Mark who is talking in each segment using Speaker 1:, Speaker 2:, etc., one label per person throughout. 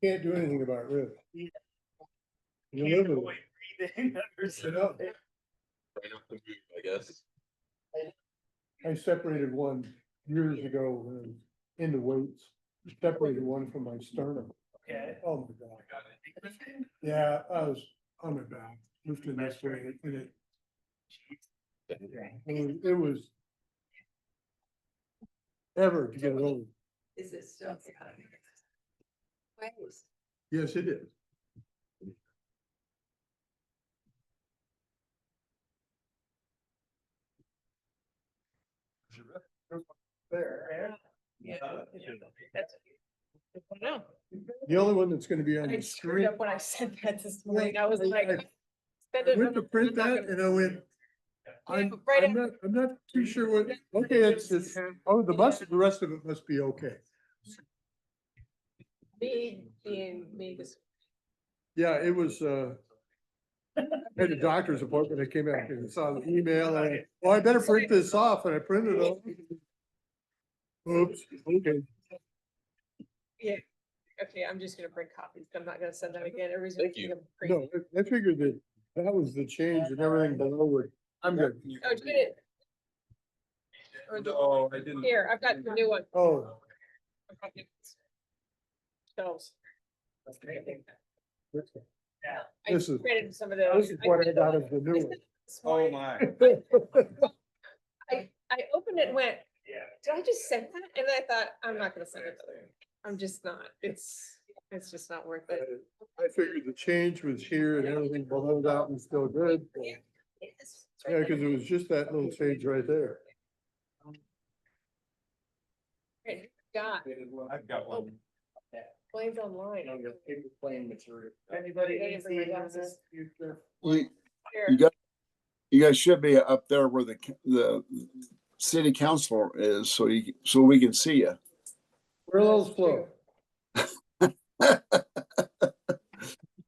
Speaker 1: Can't do anything about it.
Speaker 2: Yeah.
Speaker 1: You
Speaker 2: Can't
Speaker 1: live with
Speaker 2: avoid breathing.
Speaker 1: it. I know.
Speaker 3: Right off the move, I guess.
Speaker 1: I separated one years ago when I was into weights, separated one from my sternum.
Speaker 2: Okay.
Speaker 1: Oh my God. Yeah, I was on my back, lifting this way, and it was ever to get it over.
Speaker 4: Is it still? Waves.
Speaker 1: Yes, it is.
Speaker 2: There. Yeah. That's. No.
Speaker 1: The only one that's gonna be on
Speaker 5: I
Speaker 1: the
Speaker 5: screwed
Speaker 1: screen.
Speaker 5: up when I said that this morning. I was like.
Speaker 1: I went to print that and I went, I'm
Speaker 5: Right
Speaker 1: not too sure what, okay, it's, oh, the rest of it must be okay.
Speaker 5: Me being me this.
Speaker 1: Yeah, it was, I had a doctor's appointment. I came back and saw the email and, well, I better print this off, and I printed it off. Oops, okay.
Speaker 5: Yeah. Okay, I'm just gonna bring copies. I'm not gonna send them again. Everybody's.
Speaker 3: Thank you.
Speaker 1: No, I figured that was the change and everything below it. I'm good.
Speaker 5: Oh, did it?
Speaker 3: No, I didn't.
Speaker 5: Here, I've got the new one.
Speaker 1: Oh,
Speaker 5: Shelves.
Speaker 2: Yeah.
Speaker 5: I
Speaker 1: This is-
Speaker 5: printed some of those.
Speaker 1: this is what I got as the new one.
Speaker 3: Oh, my.
Speaker 5: I opened it and went,
Speaker 2: Yeah.
Speaker 5: did I just send that? And I thought, I'm not gonna send it to them. I'm just not. It's just not worth it.
Speaker 1: I figured the change was here and everything below that was still good.
Speaker 5: It is. It's right
Speaker 1: Yeah,
Speaker 5: there.
Speaker 1: cause it was just that little change right there.
Speaker 5: Right, got,
Speaker 3: I've got one.
Speaker 5: Blaine's online.
Speaker 2: Paper plane material. Anybody
Speaker 5: I didn't
Speaker 2: needs
Speaker 5: bring my
Speaker 2: the
Speaker 5: glasses.
Speaker 2: future?
Speaker 5: Here.
Speaker 6: You guys should be up there where the city council is, so we can see you.
Speaker 1: Where are those flow?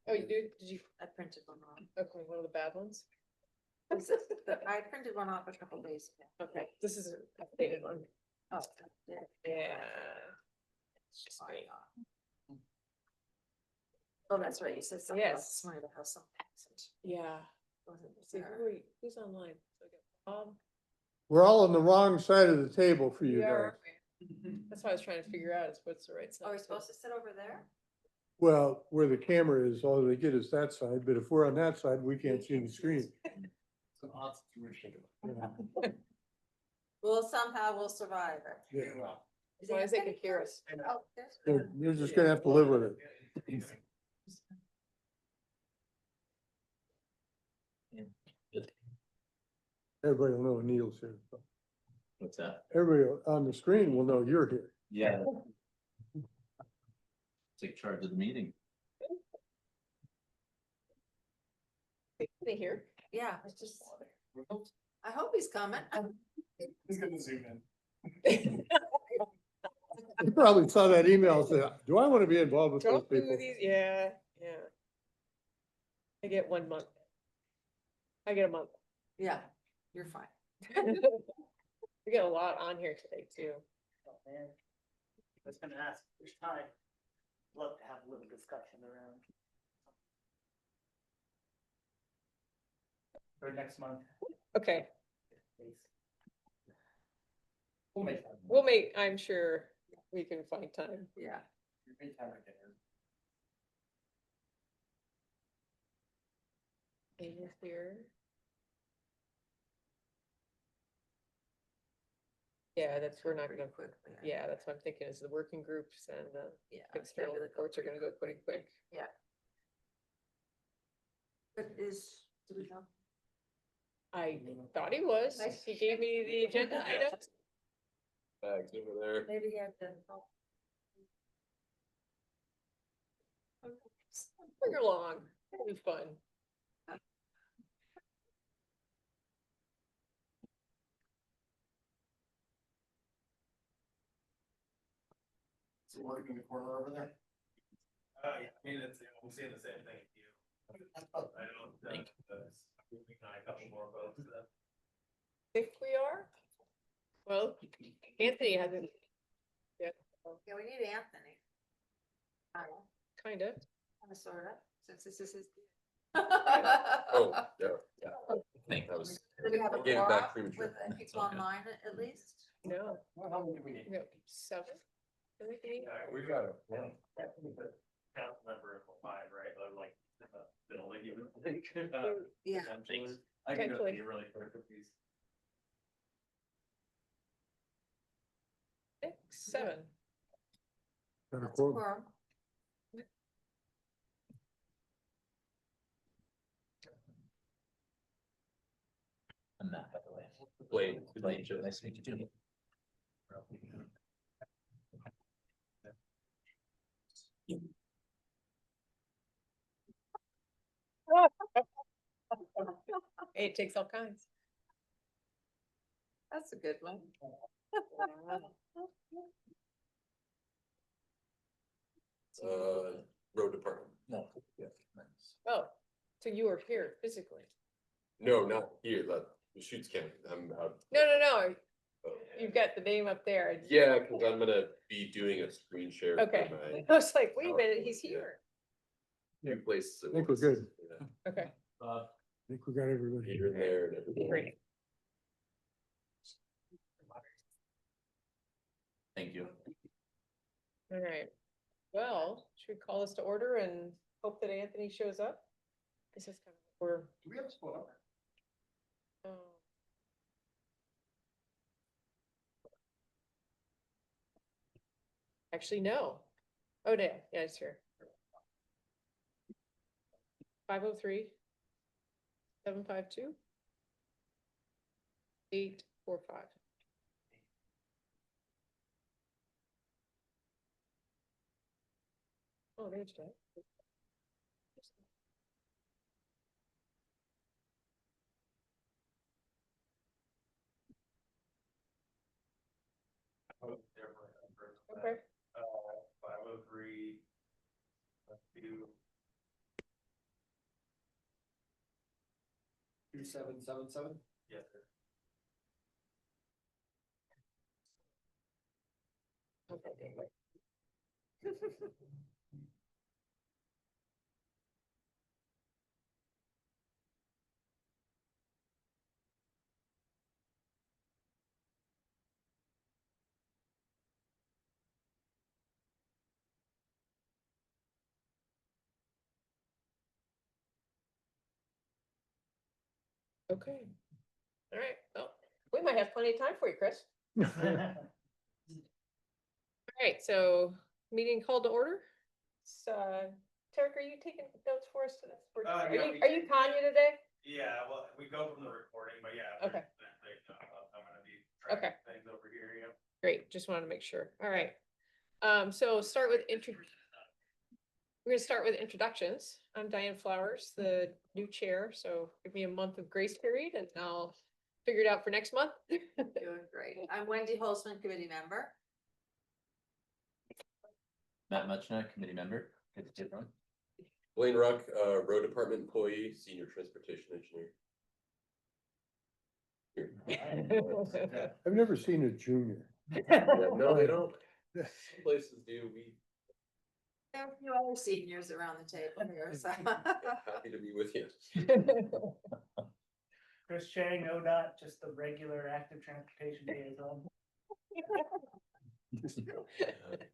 Speaker 5: Oh, you do? Did you?
Speaker 4: I printed one off.
Speaker 5: Okay, one of the bad ones?
Speaker 4: I printed one off a couple days ago.
Speaker 5: Okay, this is an updated one.
Speaker 4: Oh, yeah.
Speaker 5: Yeah. It's just me.
Speaker 4: Oh, that's right. You said something.
Speaker 5: Yes.
Speaker 4: Might have some accent.
Speaker 5: Yeah.
Speaker 4: Wasn't
Speaker 5: See,
Speaker 4: there?
Speaker 5: who's online? So I got Bob.
Speaker 1: We're all on the wrong side of the table for you
Speaker 5: We
Speaker 1: guys.
Speaker 5: are. That's what I was trying to figure out is what's the right side.
Speaker 4: Are we supposed to sit over there?
Speaker 1: Well, where the camera is, all they get is that side, but if we're on that side, we can't see the screen.
Speaker 2: It's an odd situation.
Speaker 4: Well, somehow we'll survive it.
Speaker 1: Yeah.
Speaker 5: As long as they can hear us.
Speaker 4: Oh, there's-
Speaker 1: You're just gonna have to live with it. Everybody will know Neil's here.
Speaker 3: What's that?
Speaker 1: Everybody on the screen will know you're here.
Speaker 3: Yeah. Take charge of the meeting.
Speaker 5: They hear?
Speaker 4: Yeah, it's just, I hope he's coming.
Speaker 2: He's gonna zoom in.
Speaker 1: You probably saw that email and said, do I want to be involved with those
Speaker 5: Don't do
Speaker 1: people?
Speaker 5: these, yeah. I get 1 month. I get a month.
Speaker 4: Yeah, you're fine.
Speaker 5: We got a lot on here today too.
Speaker 2: Oh, man. I was gonna ask, there's time. Love to have a little discussion around. For next month.
Speaker 5: Okay,
Speaker 2: please. We'll make time.
Speaker 5: we'll make, I'm sure we can find time.
Speaker 4: Yeah.
Speaker 2: We'll make time right there.
Speaker 5: And here. Yeah, that's, we're not gonna,
Speaker 4: Quickly.
Speaker 5: yeah, that's what I'm thinking is the working groups and the
Speaker 4: Yeah.
Speaker 5: external
Speaker 4: maybe they'll go
Speaker 5: reports are gonna go pretty quick.
Speaker 4: But do we know?
Speaker 5: I thought he was. He gave me the agenda items.
Speaker 3: Bags over there.
Speaker 4: Maybe he had to.
Speaker 5: Bring along. It'll be fun.
Speaker 2: Is it working in the corner over there? Yeah, I mean, I'm seeing the same thing as you. I don't, a couple more votes.
Speaker 5: If we are, well, Anthony hasn't. Yeah.
Speaker 4: Yeah, we need Anthony.
Speaker 5: Kind of.
Speaker 4: Sort of, since this is his.
Speaker 7: Oh, yeah,
Speaker 3: I think
Speaker 7: that was.
Speaker 4: Do we have a
Speaker 7: Getting
Speaker 4: quorum
Speaker 7: back premature.
Speaker 4: with people online at least?
Speaker 5: No.
Speaker 2: How many do we need?
Speaker 5: We have 7. Everything?
Speaker 2: We've got a. Council member of 5, right, like, building even.
Speaker 4: Yeah.
Speaker 3: Thanks.
Speaker 2: I can go
Speaker 5: Potentially.
Speaker 2: see really quick with these.
Speaker 5: 6, 7.
Speaker 1: Got a
Speaker 4: That's a
Speaker 1: quorum.
Speaker 4: quorum.
Speaker 3: I'm Matt, by the way.
Speaker 7: Blaine.
Speaker 3: Blaine, nice to meet you too.
Speaker 5: Hey, it takes all kinds.
Speaker 4: That's a good one.
Speaker 7: Road department.
Speaker 3: No. Yeah. Nice.
Speaker 5: Oh, so you were here physically?
Speaker 7: No, not here, the Shoots County, I'm out.
Speaker 5: No.
Speaker 7: Oh.
Speaker 5: You've got the name up there.
Speaker 7: Yeah, cause I'm gonna be doing a screen share. for
Speaker 5: Okay.
Speaker 7: my
Speaker 5: I was like, wait a minute, he's here.
Speaker 7: New places. at
Speaker 1: I think we're
Speaker 7: once.
Speaker 1: good.
Speaker 7: Yeah,
Speaker 5: Okay,
Speaker 1: I think we got everybody.
Speaker 7: here and there and everywhere.
Speaker 5: great.
Speaker 3: Thank you.
Speaker 5: All right. Well, should we call this to order and hope that Anthony shows up? This is kind of, we're,
Speaker 2: Do we have a spot?
Speaker 5: oh. Actually, no. Oh, yeah, it's here. 503 752 845. Oh, there's that. Okay.
Speaker 2: 503. Let's do. 2777? Yes, sir.
Speaker 5: Okay. All right. Well, we might have plenty of time for you, Chris. All right, so meeting called to order. So, Tarek, are you taking notes for us today? Are
Speaker 2: yeah,
Speaker 5: you, are you Kanye today?
Speaker 2: Yeah, well, we go from the recording, but yeah.
Speaker 5: Okay.
Speaker 2: I'm gonna be
Speaker 5: Okay.
Speaker 2: tracking things over here, yeah.
Speaker 5: Great, just wanted to make sure. All right. So start with we're gonna start with introductions. I'm Diane Flowers, the new chair, so give me a month of grace period and I'll figure it out for next month.
Speaker 4: Doing great. I'm Wendy Holzman, committee member.
Speaker 3: Matt Muchnick, committee member. Good to see everyone.
Speaker 7: Blaine Ruck, road department employee, senior transportation engineer.
Speaker 1: I've never seen a junior.
Speaker 7: Yeah, no, they don't. Some places do,
Speaker 4: There are a few other seniors around the table here, so.
Speaker 7: happy to be with you.
Speaker 8: Chris Chang, ODOT, just the regular active transportation liaison.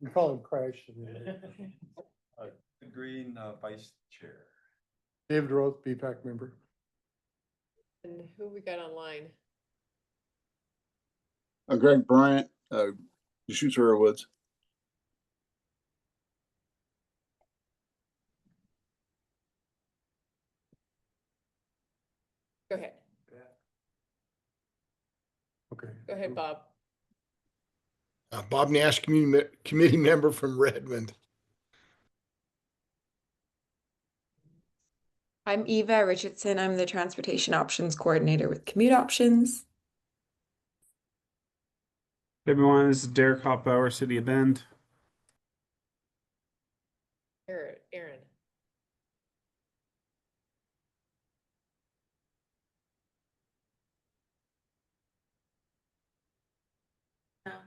Speaker 1: We call him Crash. today.
Speaker 9: The Green Vice Chair.
Speaker 1: David Roth, BPAC member.
Speaker 5: And who we got online?
Speaker 6: Greg Bryant, Deschutes River Woods.
Speaker 5: Go ahead.
Speaker 1: Okay.
Speaker 5: Go ahead, Bob.
Speaker 10: Bob Nash, committee member from Redmond.
Speaker 11: I'm Eva Richardson. I'm the Transportation Options Coordinator with Commute Options.
Speaker 12: Hey everyone, this is Derek Hopbauer, City of Bend.
Speaker 5: Aaron.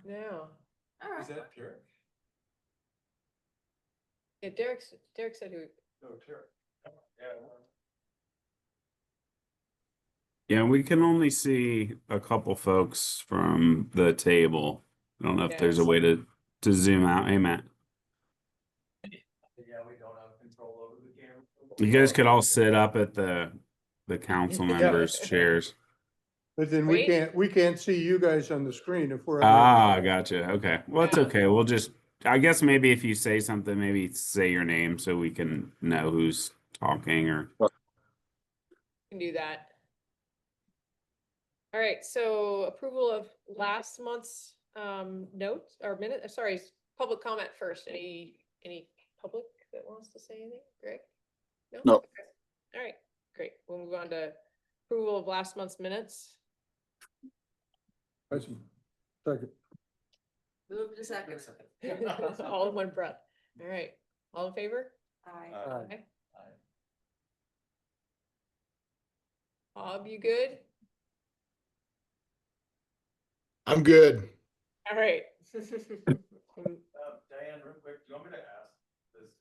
Speaker 5: No.
Speaker 4: All right.
Speaker 7: Is that pure?
Speaker 5: Yeah, Derek said he would.
Speaker 9: No, Terry. Yeah.
Speaker 12: Yeah, we can only see a couple folks from the table. I don't know if there's a
Speaker 5: Yes.
Speaker 12: way to zoom out. Hey, Matt,
Speaker 2: Yeah, we don't have control over the camera.
Speaker 12: you guys could all sit up at the council
Speaker 1: Yeah.
Speaker 12: members' chairs.
Speaker 1: But then
Speaker 5: Wait.
Speaker 1: we can't see you guys on the screen if we're.
Speaker 12: Ah, gotcha. Okay. Well, it's
Speaker 5: Yeah.
Speaker 12: okay. We'll just, I guess maybe if you say something, maybe say your name so we can know who's talking or.
Speaker 5: Can do that. All right, so approval of last month's notes or minute, sorry, public comment first. Any public that wants to say anything? Greg?
Speaker 6: No.
Speaker 5: Okay. All right, great. We'll move on to approval of last month's minutes.
Speaker 1: Second.
Speaker 4: Move to second.
Speaker 5: All in one breath. All right, all in favor?
Speaker 4: Aye.
Speaker 5: Aye. Bob, you good?
Speaker 10: I'm good.
Speaker 5: All right.
Speaker 2: Diane, real quick, do you want me to ask this?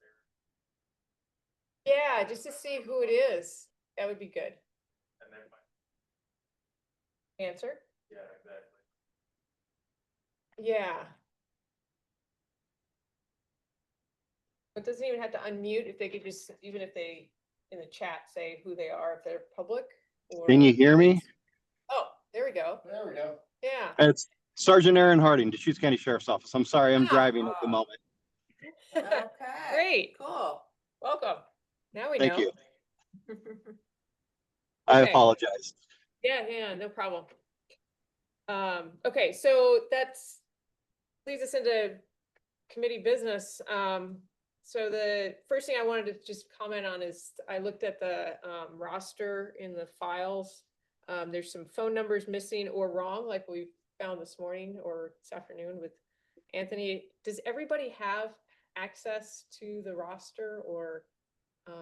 Speaker 5: Yeah, just to see who it is. That would be good.
Speaker 2: And then,
Speaker 5: Answer?
Speaker 2: yeah, exactly.
Speaker 5: Yeah. It doesn't even have to unmute if they could just, even if they, in the chat, say who they are, if they're public or.
Speaker 13: Can you hear me?
Speaker 5: Oh, there we go.
Speaker 2: There we go.
Speaker 5: Yeah.
Speaker 13: It's Sergeant Aaron Harding, Deschutes County Sheriff's Office. I'm sorry, I'm driving at the moment.
Speaker 4: Okay.
Speaker 5: Great.
Speaker 4: Cool.
Speaker 5: Welcome. Now we
Speaker 13: Thank
Speaker 5: know.
Speaker 13: you. I
Speaker 5: Okay.
Speaker 13: apologize.
Speaker 5: Yeah, no problem. Okay, so that's leads us into committee business. So the first thing I wanted to just comment on is I looked at the roster in the files. There's some phone numbers missing or wrong, like we found this morning or this afternoon with Anthony. Does everybody have access to the roster or I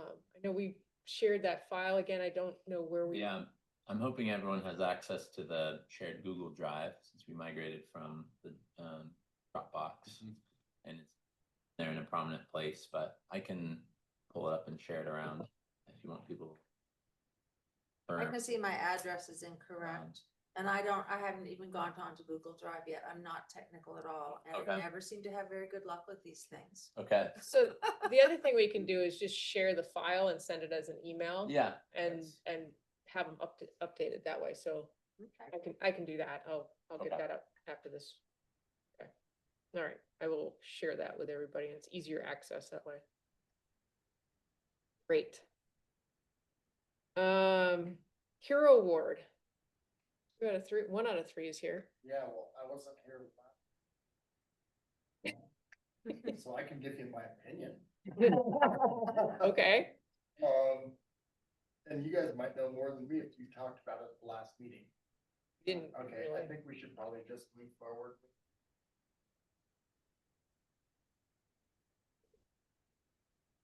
Speaker 5: know we shared that file again. I don't know where we.
Speaker 3: Yeah, I'm hoping everyone has access to the shared Google Drive since we migrated from the Dropbox and it's there in a prominent place, but I can pull it up and share it around if you want people.
Speaker 4: I can see my address is incorrect. And I haven't even gone on to Google Drive yet. I'm not technical at all. And I
Speaker 3: Okay.
Speaker 4: never seem to have very good luck with these things.
Speaker 3: Okay.
Speaker 5: So the other thing we can do is just share the file and send it as an email.
Speaker 3: Yeah.
Speaker 5: And have them updated that way. So
Speaker 4: Okay.
Speaker 5: I can do that. I'll get
Speaker 3: Okay.
Speaker 5: that up after this. Okay. All right. I will share that with everybody and it's easier access that way. Great. Hero Award. 2 out of 3, 1 out of 3 is here.
Speaker 2: Yeah, well, I wasn't here with that. So I can give you my opinion.
Speaker 5: Okay.
Speaker 2: And you guys might know more than me if you talked about it at the last meeting.
Speaker 5: Didn't
Speaker 2: Okay,
Speaker 5: really.
Speaker 2: I think we should probably just move forward.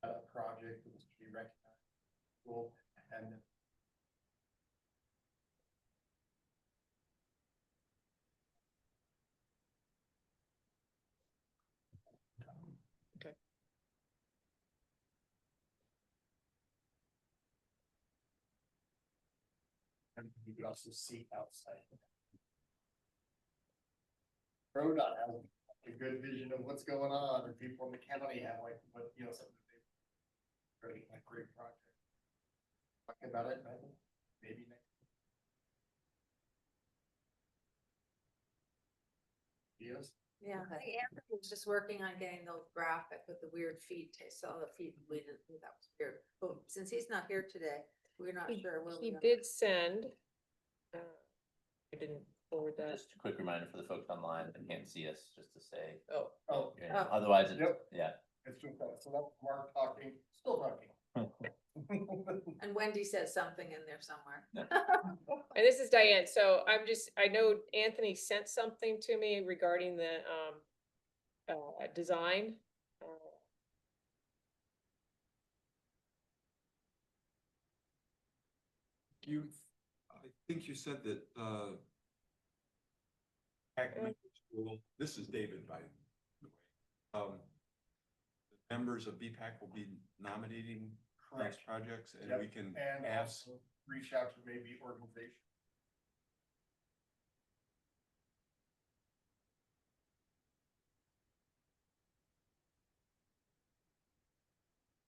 Speaker 2: A project that was to be recognized. Cool. And
Speaker 5: Okay.
Speaker 2: you could also see outside. ProDOT has a good vision of what's going on, and people in the county have like, what, you know, something that they great project. Talking about it, maybe next. Yes.
Speaker 4: Yeah, I think Anthony was just working on getting the graphic with the weird feet. I saw the feet. We didn't think that was weird. But since he's not here today, we're not sure. Will
Speaker 5: He
Speaker 4: we-
Speaker 5: did send. I didn't forward that.
Speaker 3: Just a quick reminder for the folks online that can't see us, just to say.
Speaker 5: Oh,
Speaker 2: Oh,
Speaker 3: Yeah,
Speaker 4: Oh.
Speaker 3: otherwise, it's,
Speaker 2: Yep.
Speaker 3: yeah.
Speaker 2: it's just that, so that's Mark talking, still talking.
Speaker 4: And Wendy said something in there somewhere.
Speaker 5: and this is Diane. So I know Anthony sent something to me regarding the design.
Speaker 9: I think you said that, elementary school, this is David, by the way. members of BPAC will be nominating those
Speaker 2: Correct.
Speaker 9: projects and
Speaker 2: Yep.
Speaker 9: we can
Speaker 2: And
Speaker 9: ask.
Speaker 2: also reach out to maybe organizations.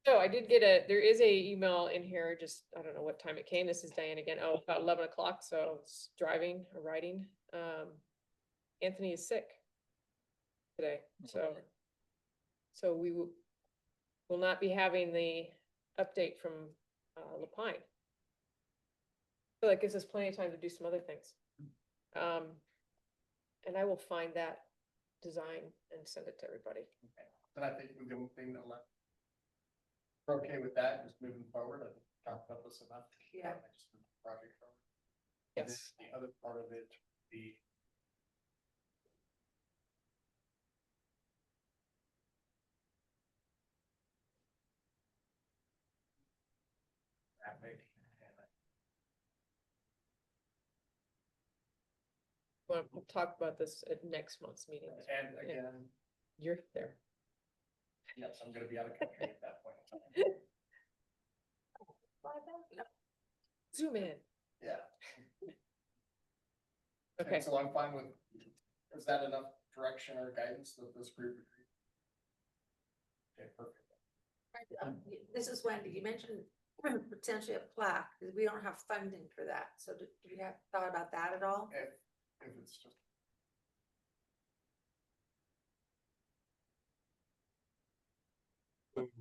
Speaker 5: So I did get there is a email in here, just, I don't know what time it came. This is Diane again. Oh, about 11 o'clock. So it's driving or riding. Anthony is sick today. So we will not be having the update from Lapine. So that gives us plenty of time to do some other things. And I will find that design and send it to everybody.
Speaker 2: Okay. But I think the only thing that left. We're okay with that, just moving forward. I think we talked about this enough.
Speaker 4: Yeah.
Speaker 2: Just move the project forward. And then
Speaker 5: Yes.
Speaker 2: the other part of it, the. Traffic
Speaker 5: We'll talk about this at next month's meeting.
Speaker 2: and again,
Speaker 5: You're there.
Speaker 2: yes, I'm gonna be out of country at that point.
Speaker 5: Zoom in.
Speaker 2: Yeah.
Speaker 5: Okay.
Speaker 2: And so I'm fine with, is that enough direction or guidance that this group agreed? Okay, perfect.
Speaker 4: This is Wendy, you mentioned potentially a plaque, because we don't have funding for that, so do you have thought about that at all?
Speaker 2: If it's just.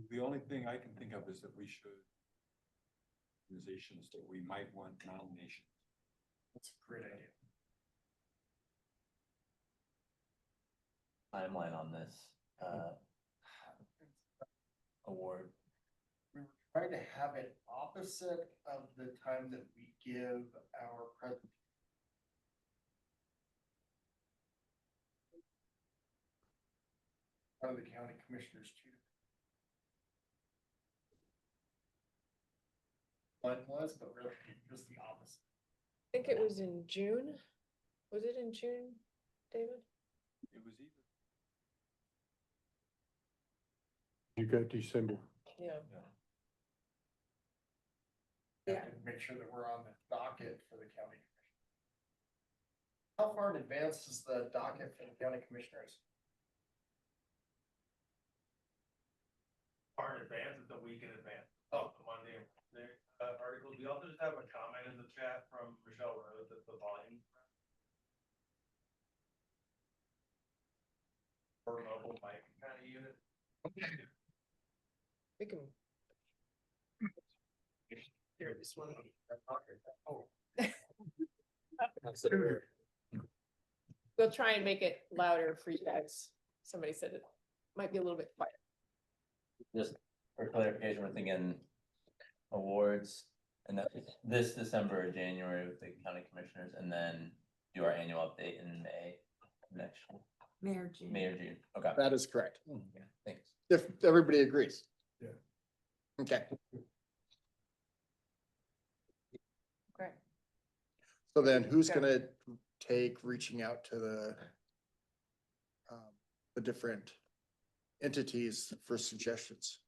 Speaker 9: The only thing I can think of is that we should. Organizations that we might want nomination.
Speaker 2: That's a great idea.
Speaker 3: Timeline on this, award.
Speaker 2: We were trying to have it opposite of the time that we give our president. One of the county commissioners too. Mine was, but really just the opposite.
Speaker 5: I think it was in June. Was it in June, David?
Speaker 9: It was either.
Speaker 1: You got December.
Speaker 5: Yeah.
Speaker 2: Yeah, to make sure that we're on the docket for the county commission. How far in advance is the docket for the county commissioners?
Speaker 14: Far in advance, it's a week in advance.
Speaker 2: Oh.
Speaker 14: The Monday and Wednesday, articles. We also just have a comment in the chat from Michelle Rose that the volume. For mobile mic kind of unit.
Speaker 5: We can.
Speaker 2: Here, this one. Oh.
Speaker 5: We'll try and make it louder for you guys. Somebody said it might be a little bit quiet.
Speaker 3: Just for clarification, we're thinking awards and that this December or January with the county commissioners, and then do our annual update in May next year. May or June. Okay.
Speaker 2: That is correct.
Speaker 3: Yeah, thanks.
Speaker 2: If everybody agrees.
Speaker 1: Yeah.
Speaker 2: Okay,
Speaker 5: Great.
Speaker 2: so then who's gonna take reaching out to the different entities for suggestions?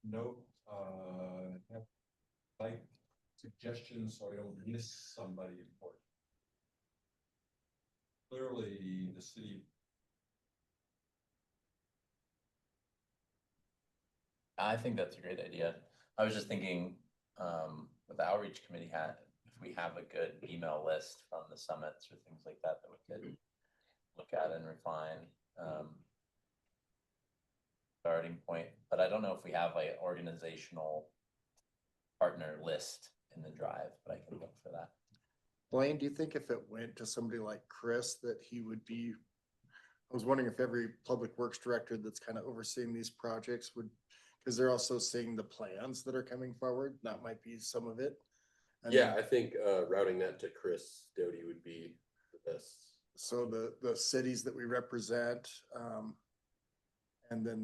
Speaker 9: No, have like suggestions so I don't miss somebody important. Clearly, the city.
Speaker 3: I think that's a great idea. I was just thinking, what the outreach committee had, if we have a good email list from the summits or things like that, that we could look at and refine. Starting point, but I don't know if we have like organizational partner list in the drive, but I can look for that.
Speaker 2: Blaine, do you think if it went to somebody like Chris that he would be? I was wondering if every public works director that's kind of overseeing these projects would, because they're also seeing the plans that are coming forward. That might be some of it. And
Speaker 7: Yeah,
Speaker 2: then-
Speaker 7: I think routing that to Chris Doty would be the best.
Speaker 2: So the cities that we represent, and then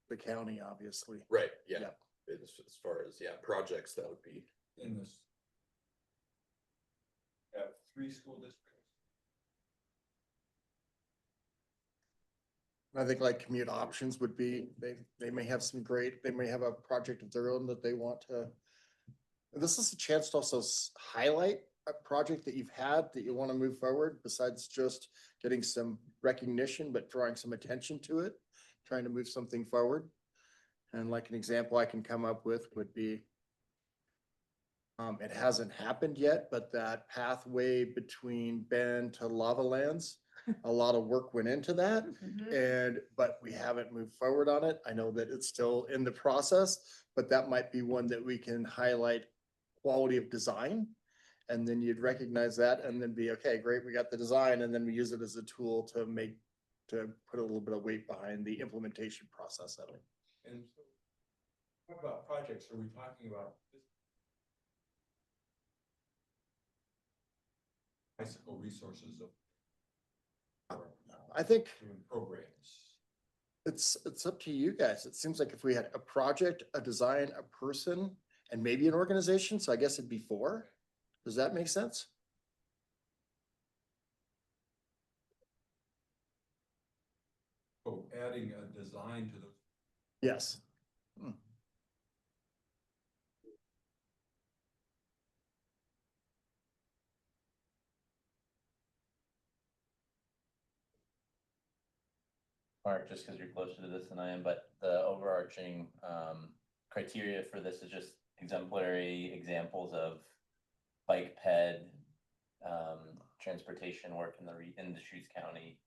Speaker 2: the county, obviously.
Speaker 7: Right, yeah.
Speaker 2: Yep.
Speaker 7: As far as, yeah, projects, that would be.
Speaker 9: In this. Have 3 school districts.
Speaker 2: I think like commute options would be, they may have some great, they may have a project of their own that they want to. This is a chance to also highlight a project that you've had that you want to move forward besides just getting some recognition, but drawing some attention to it, trying to move something forward. And like an example I can come up with would be, it hasn't happened yet, but that pathway between Bend to Lava Lands, a lot of work went into that. But we haven't moved forward on it. I know that it's still in the process, but that might be one that we can highlight quality of design. And then you'd recognize that and then be, okay, great, we got the design, and then we use it as a tool to put a little bit of weight behind the implementation process of it.
Speaker 9: And so, what about projects? Are we talking about bicycle resources of
Speaker 2: I think
Speaker 9: doing programs?
Speaker 2: it's up to you guys. It seems like if we had a project, a design, a person, and maybe an organization, so I guess it'd be 4. Does that make sense?
Speaker 9: Oh, adding a design to the,
Speaker 2: Yes.
Speaker 3: Mark, just because you're closer to this than I am, but the overarching criteria for this is just exemplary examples of bike ped transportation work in in Deschutes County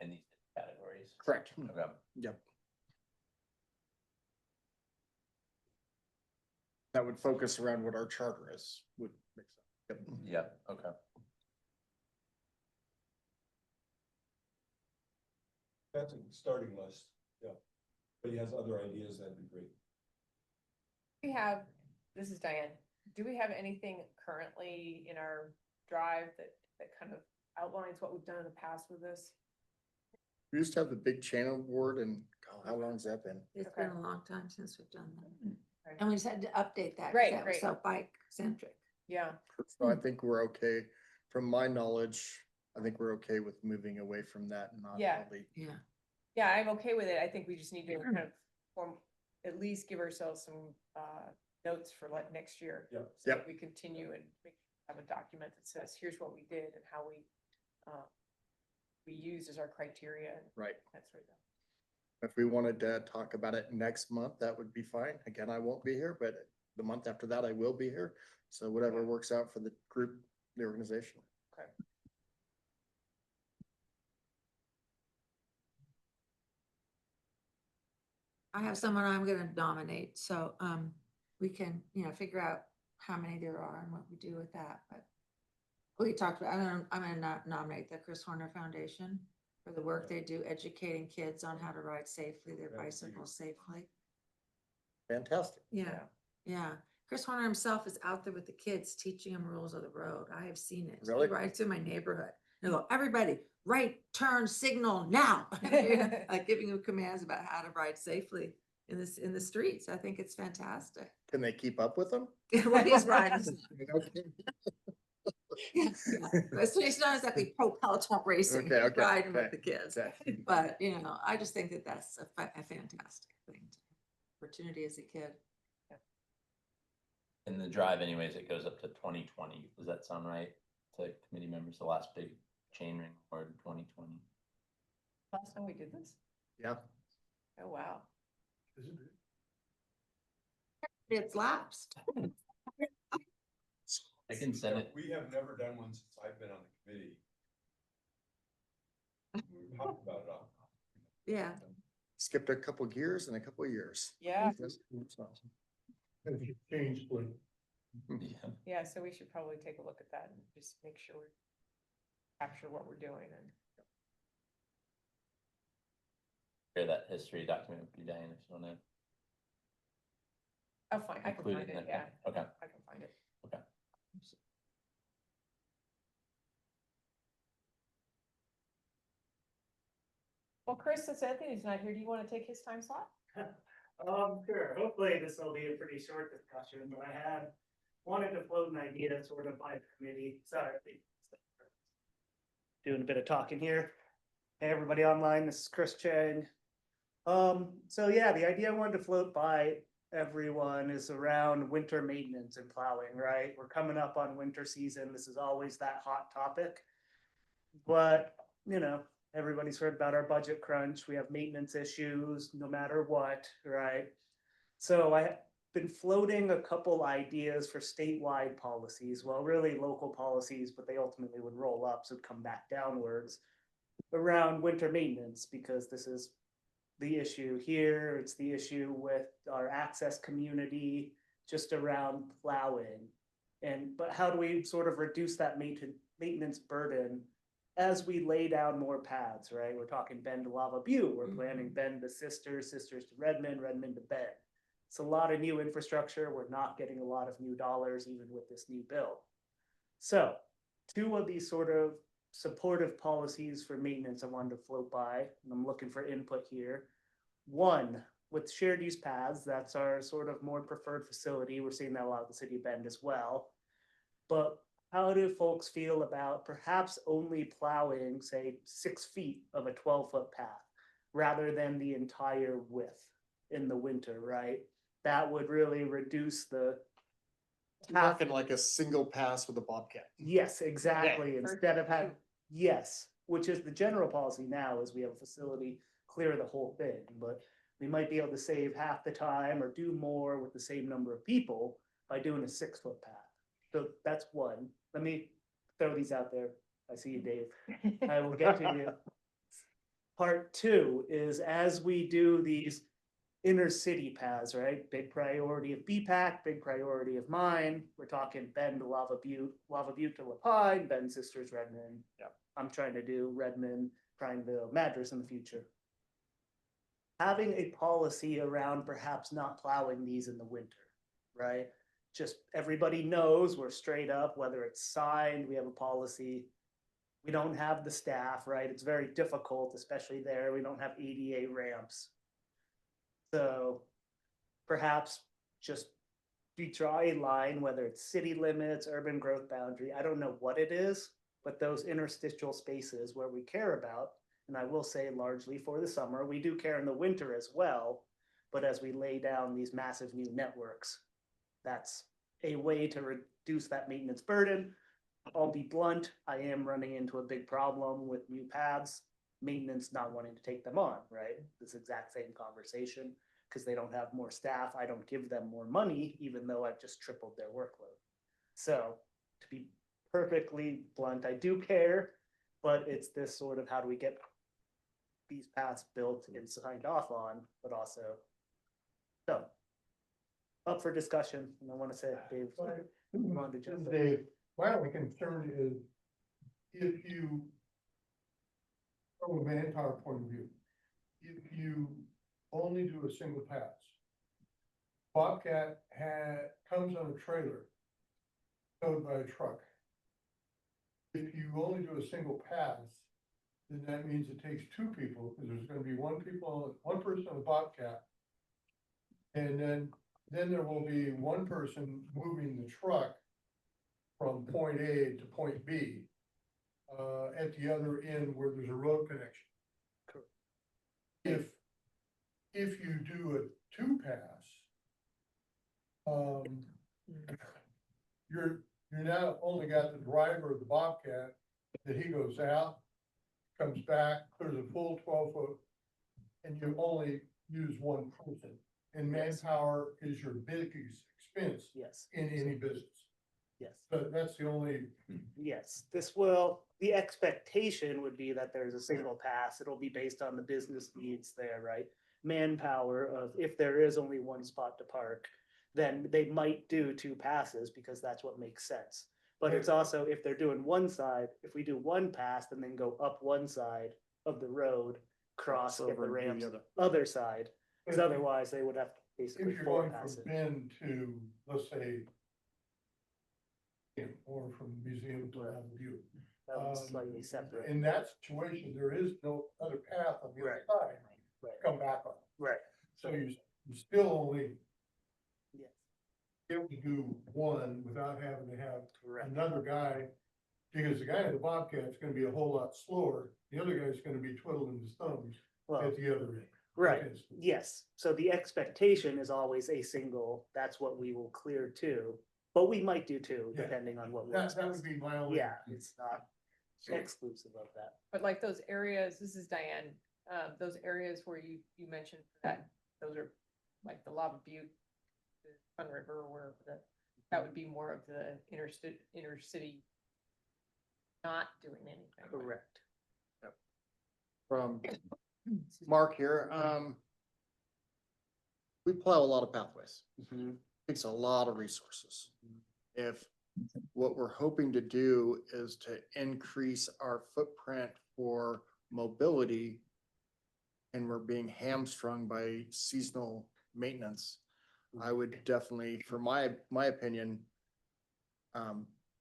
Speaker 3: in these categories.
Speaker 2: Correct.
Speaker 3: Okay.
Speaker 2: Yep. That would focus around what our charter is, would make sense. Yep.
Speaker 3: Yeah. Okay.
Speaker 9: that's a starting list, yeah. But he has other ideas, that'd be great.
Speaker 5: This is Diane. Do we have anything currently in our drive that kind of outlines what we've done in the past with this?
Speaker 2: We used to have the big channel board, and God, how long's that been?
Speaker 4: It's
Speaker 5: Okay.
Speaker 4: been a long time since we've done that.
Speaker 5: Right.
Speaker 4: And we just had to update that. 'Cause
Speaker 5: Right,
Speaker 4: that was
Speaker 5: right.
Speaker 4: so bike centric.
Speaker 5: Yeah,
Speaker 2: So I think we're okay. From my knowledge, I think we're okay with moving away from that and not
Speaker 5: Yeah.
Speaker 2: really.
Speaker 4: Yeah.
Speaker 5: yeah, I'm okay with it. I think we just need to kind of at least give ourselves some notes for like next year.
Speaker 9: Yeah.
Speaker 5: So that
Speaker 2: Yep.
Speaker 5: we continue and have a document that says, here's what we did and how we used as our criteria. And
Speaker 2: Right.
Speaker 5: that's right.
Speaker 2: If we wanted to talk about it next month, that would be fine. Again, I won't be here, but the month after that, I will be here. So whatever works out for the group, the organization.
Speaker 5: Okay.
Speaker 4: I have someone I'm gonna nominate, so we can, figure out how many there are and what we do with that, but. We talked about, I'm gonna nominate the Chris Horner Foundation for the work they do educating kids on how to ride safely, their bicycles safely.
Speaker 2: Fantastic.
Speaker 4: Yeah, yeah. Chris Horner himself is out there with the kids, teaching them rules of the road. I have seen it. He
Speaker 2: Really?
Speaker 4: rides through my neighborhood. And go, everybody, right turn signal now. Like giving them commands about how to ride safely in the streets. I think it's fantastic.
Speaker 2: Can they keep up with them?
Speaker 4: Well, he's riding. Yeah. So it's not exactly pro peloton racing,
Speaker 2: Okay, okay,
Speaker 4: riding with
Speaker 2: okay.
Speaker 4: the kids.
Speaker 2: Okay.
Speaker 4: But, I just think that that's a fantastic thing. Opportunity as a kid.
Speaker 3: In the drive anyways, it goes up to 2020. Does that sound right to committee members? The last big chain ring or 2020?
Speaker 5: Last time we did this?
Speaker 2: Yeah.
Speaker 5: Oh, wow.
Speaker 4: It's lapsed.
Speaker 3: I can send it.
Speaker 9: We have never done one since I've been on the committee. We talked about it all.
Speaker 4: Yeah.
Speaker 2: Skipped a couple gears and a couple years.
Speaker 5: Yeah,
Speaker 1: Change, please.
Speaker 3: Yeah.
Speaker 5: yeah, so we should probably take a look at that and just make sure we capture what we're doing and.
Speaker 3: Share that history document with you, Diane, if you want to.
Speaker 5: Oh, fine, I can
Speaker 3: Include
Speaker 5: find
Speaker 3: it in
Speaker 5: it,
Speaker 3: it,
Speaker 5: yeah.
Speaker 3: okay.
Speaker 5: I can find it.
Speaker 3: Okay.
Speaker 5: Well, Chris, since Anthony's not here, do you want to take his time slot?
Speaker 8: Sure. Hopefully this will be a pretty short discussion, but I wanted to float an idea sort of by the committee. Sorry. Doing a bit of talking here. Hey, everybody online, this is Chris Chang. So yeah, the idea I wanted to float by everyone is around winter maintenance and plowing, right? We're coming up on winter season. This is always that hot topic. But, you know, everybody's heard about our budget crunch. We have maintenance issues no matter what, right? So I have been floating a couple ideas for statewide policies, well, really local policies, but they ultimately would roll up, so come back downwards around winter maintenance, because this is the issue here. It's the issue with our access community, just around plowing. But how do we sort of reduce that maintenance burden as we lay down more paths, right? We're talking Bend to Lava Butte. We're planning Bend to Sisters, Sisters to Redmond, Redmond to Bend. It's a lot of new infrastructure. We're not getting a lot of new dollars, even with this new bill. So, two of these sort of supportive policies for maintenance I wanted to float by, and I'm looking for input here. One, with shared use paths, that's our sort of more preferred facility. We're seeing that a lot in the city of Bend as well. But how do folks feel about perhaps only plowing, say, 6 feet of a 12-foot path rather than the entire width in the winter, right? That would really reduce the
Speaker 2: Talking like a single pass with a bobcat.
Speaker 8: Yes, exactly.
Speaker 5: Yeah.
Speaker 8: Instead of having, yes, which is the general policy now, is we have a facility clear the whole thing, but we might be able to save half the time or do more with the same number of people by doing a 6-foot path. So that's one. Let me throw these out there. I see you, Dave. I will get to you. Part two is, as we do these inner city paths, right? Big priority of BPAC, big priority of mine. We're talking Bend to Lava Butte to La Pine, Bend Sisters, Redmond.
Speaker 2: Yep.
Speaker 8: I'm trying to do Redmond, Prineville, Madras in the future. Having a policy around perhaps not plowing these in the winter, right? Just everybody knows we're straight up, whether it's signed, we have a policy. We don't have the staff, right? It's very difficult, especially there. We don't have ADA ramps. So perhaps just draw a line, whether it's city limits, urban growth boundary, I don't know what it is, but those interstitial spaces where we care about, and I will say largely for the summer, we do care in the winter as well, but as we lay down these massive new networks, that's a way to reduce that maintenance burden. I'll be blunt, I am running into a big problem with new paths, maintenance not wanting to take them on, right? This exact same conversation, because they don't have more staff. I don't give them more money, even though I've just tripled their workload. So to be perfectly blunt, I do care, but it's this sort of how do we get these paths built and signed off on, but also, so up for discussion. And I want to say, Dave, you wanted to jump in.
Speaker 1: Dave, my only concern is if you, from a manpower point of view, if you only do a single pass, Bobcat comes on a trailer towed by a truck. If you only do a single pass, then that means it takes 2 people, because there's gonna be one person on the Bobcat. And then there will be one person moving the truck from point A to point B, at the other end where there's a road connection. If you do a 2-pass, you're now only got the driver of the Bobcat, that he goes out, comes back, clears a full 12-foot, and you only use one person. And manpower is your biggest expense.
Speaker 8: Yes.
Speaker 1: In any business.
Speaker 8: Yes.
Speaker 1: But that's the only.
Speaker 8: Yes, the expectation would be that there's a single pass. It'll be based on the business needs there, right? Manpower of, if there is only one spot to park, then they might do 2 passes because that's what makes sense. But it's also, if they're doing one side, if we do one pass and then go up one side of the road, cross, get the ramps, other side, because otherwise they would have basically
Speaker 1: If you're
Speaker 8: 4
Speaker 1: going
Speaker 8: passes.
Speaker 1: from Bend to, let's say, or from museum to Lava Butte.
Speaker 8: That was slightly separate.
Speaker 1: In that situation, there is no other path on the other side
Speaker 8: Right.
Speaker 1: to come back on.
Speaker 8: Right.
Speaker 1: So you still only
Speaker 8: Yes.
Speaker 1: be able to do one without having to have
Speaker 8: Correct.
Speaker 1: another guy Because the guy in the Bobcat's gonna be a whole lot slower, the other guy's gonna be twiddling his thumbs
Speaker 8: Well,
Speaker 1: at the other end.
Speaker 8: right,
Speaker 1: Yes.
Speaker 8: yes. So the expectation is always a single, that's what we will clear to, but we might do two,
Speaker 1: Yeah.
Speaker 8: depending on what works.
Speaker 1: That would
Speaker 8: best.
Speaker 1: be my only.
Speaker 8: Yeah, it's not exclusive of that.
Speaker 5: But like those areas, this is Diane, those areas where you mentioned that, those are like the Lava Butte, the Fun River, or that would be more of the inner city not doing anything.
Speaker 8: Correct.
Speaker 2: From Mark here, we plow a lot of pathways. Takes a lot of resources. If what we're hoping to do is to increase our footprint for mobility and we're being hamstrung by seasonal maintenance, I would definitely, for my opinion,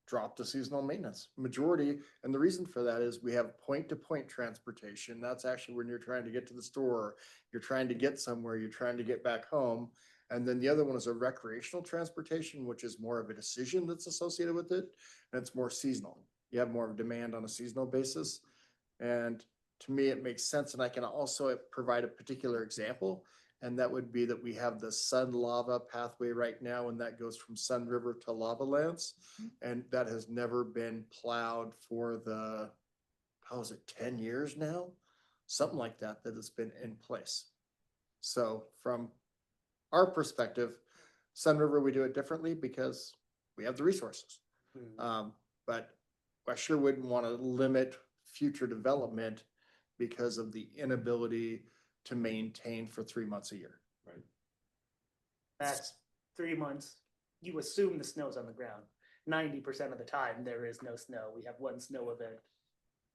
Speaker 2: drop the seasonal maintenance majority. And the reason for that is we have point-to-point transportation. That's actually when you're trying to get to the store, you're trying to get somewhere, you're trying to get back home. And then the other one is a recreational transportation, which is more of a decision that's associated with it. And it's more seasonal. You have more of a demand on a seasonal basis. And to me, it makes sense. And I can also provide a particular example. And that would be that we have the Sun Lava pathway right now, and that goes from Sun River to Lava Lands. And that has never been plowed for the, how is it, 10 years now? Something like that, that has been in place. So from our perspective, Sun River, we do it differently because we have the resources. But I sure wouldn't want to limit future development because of the inability to maintain for 3 months a year.
Speaker 9: Right.
Speaker 8: That's 3 months. You assume the snow's on the ground. 90% of the time, there is no snow. We have one snow event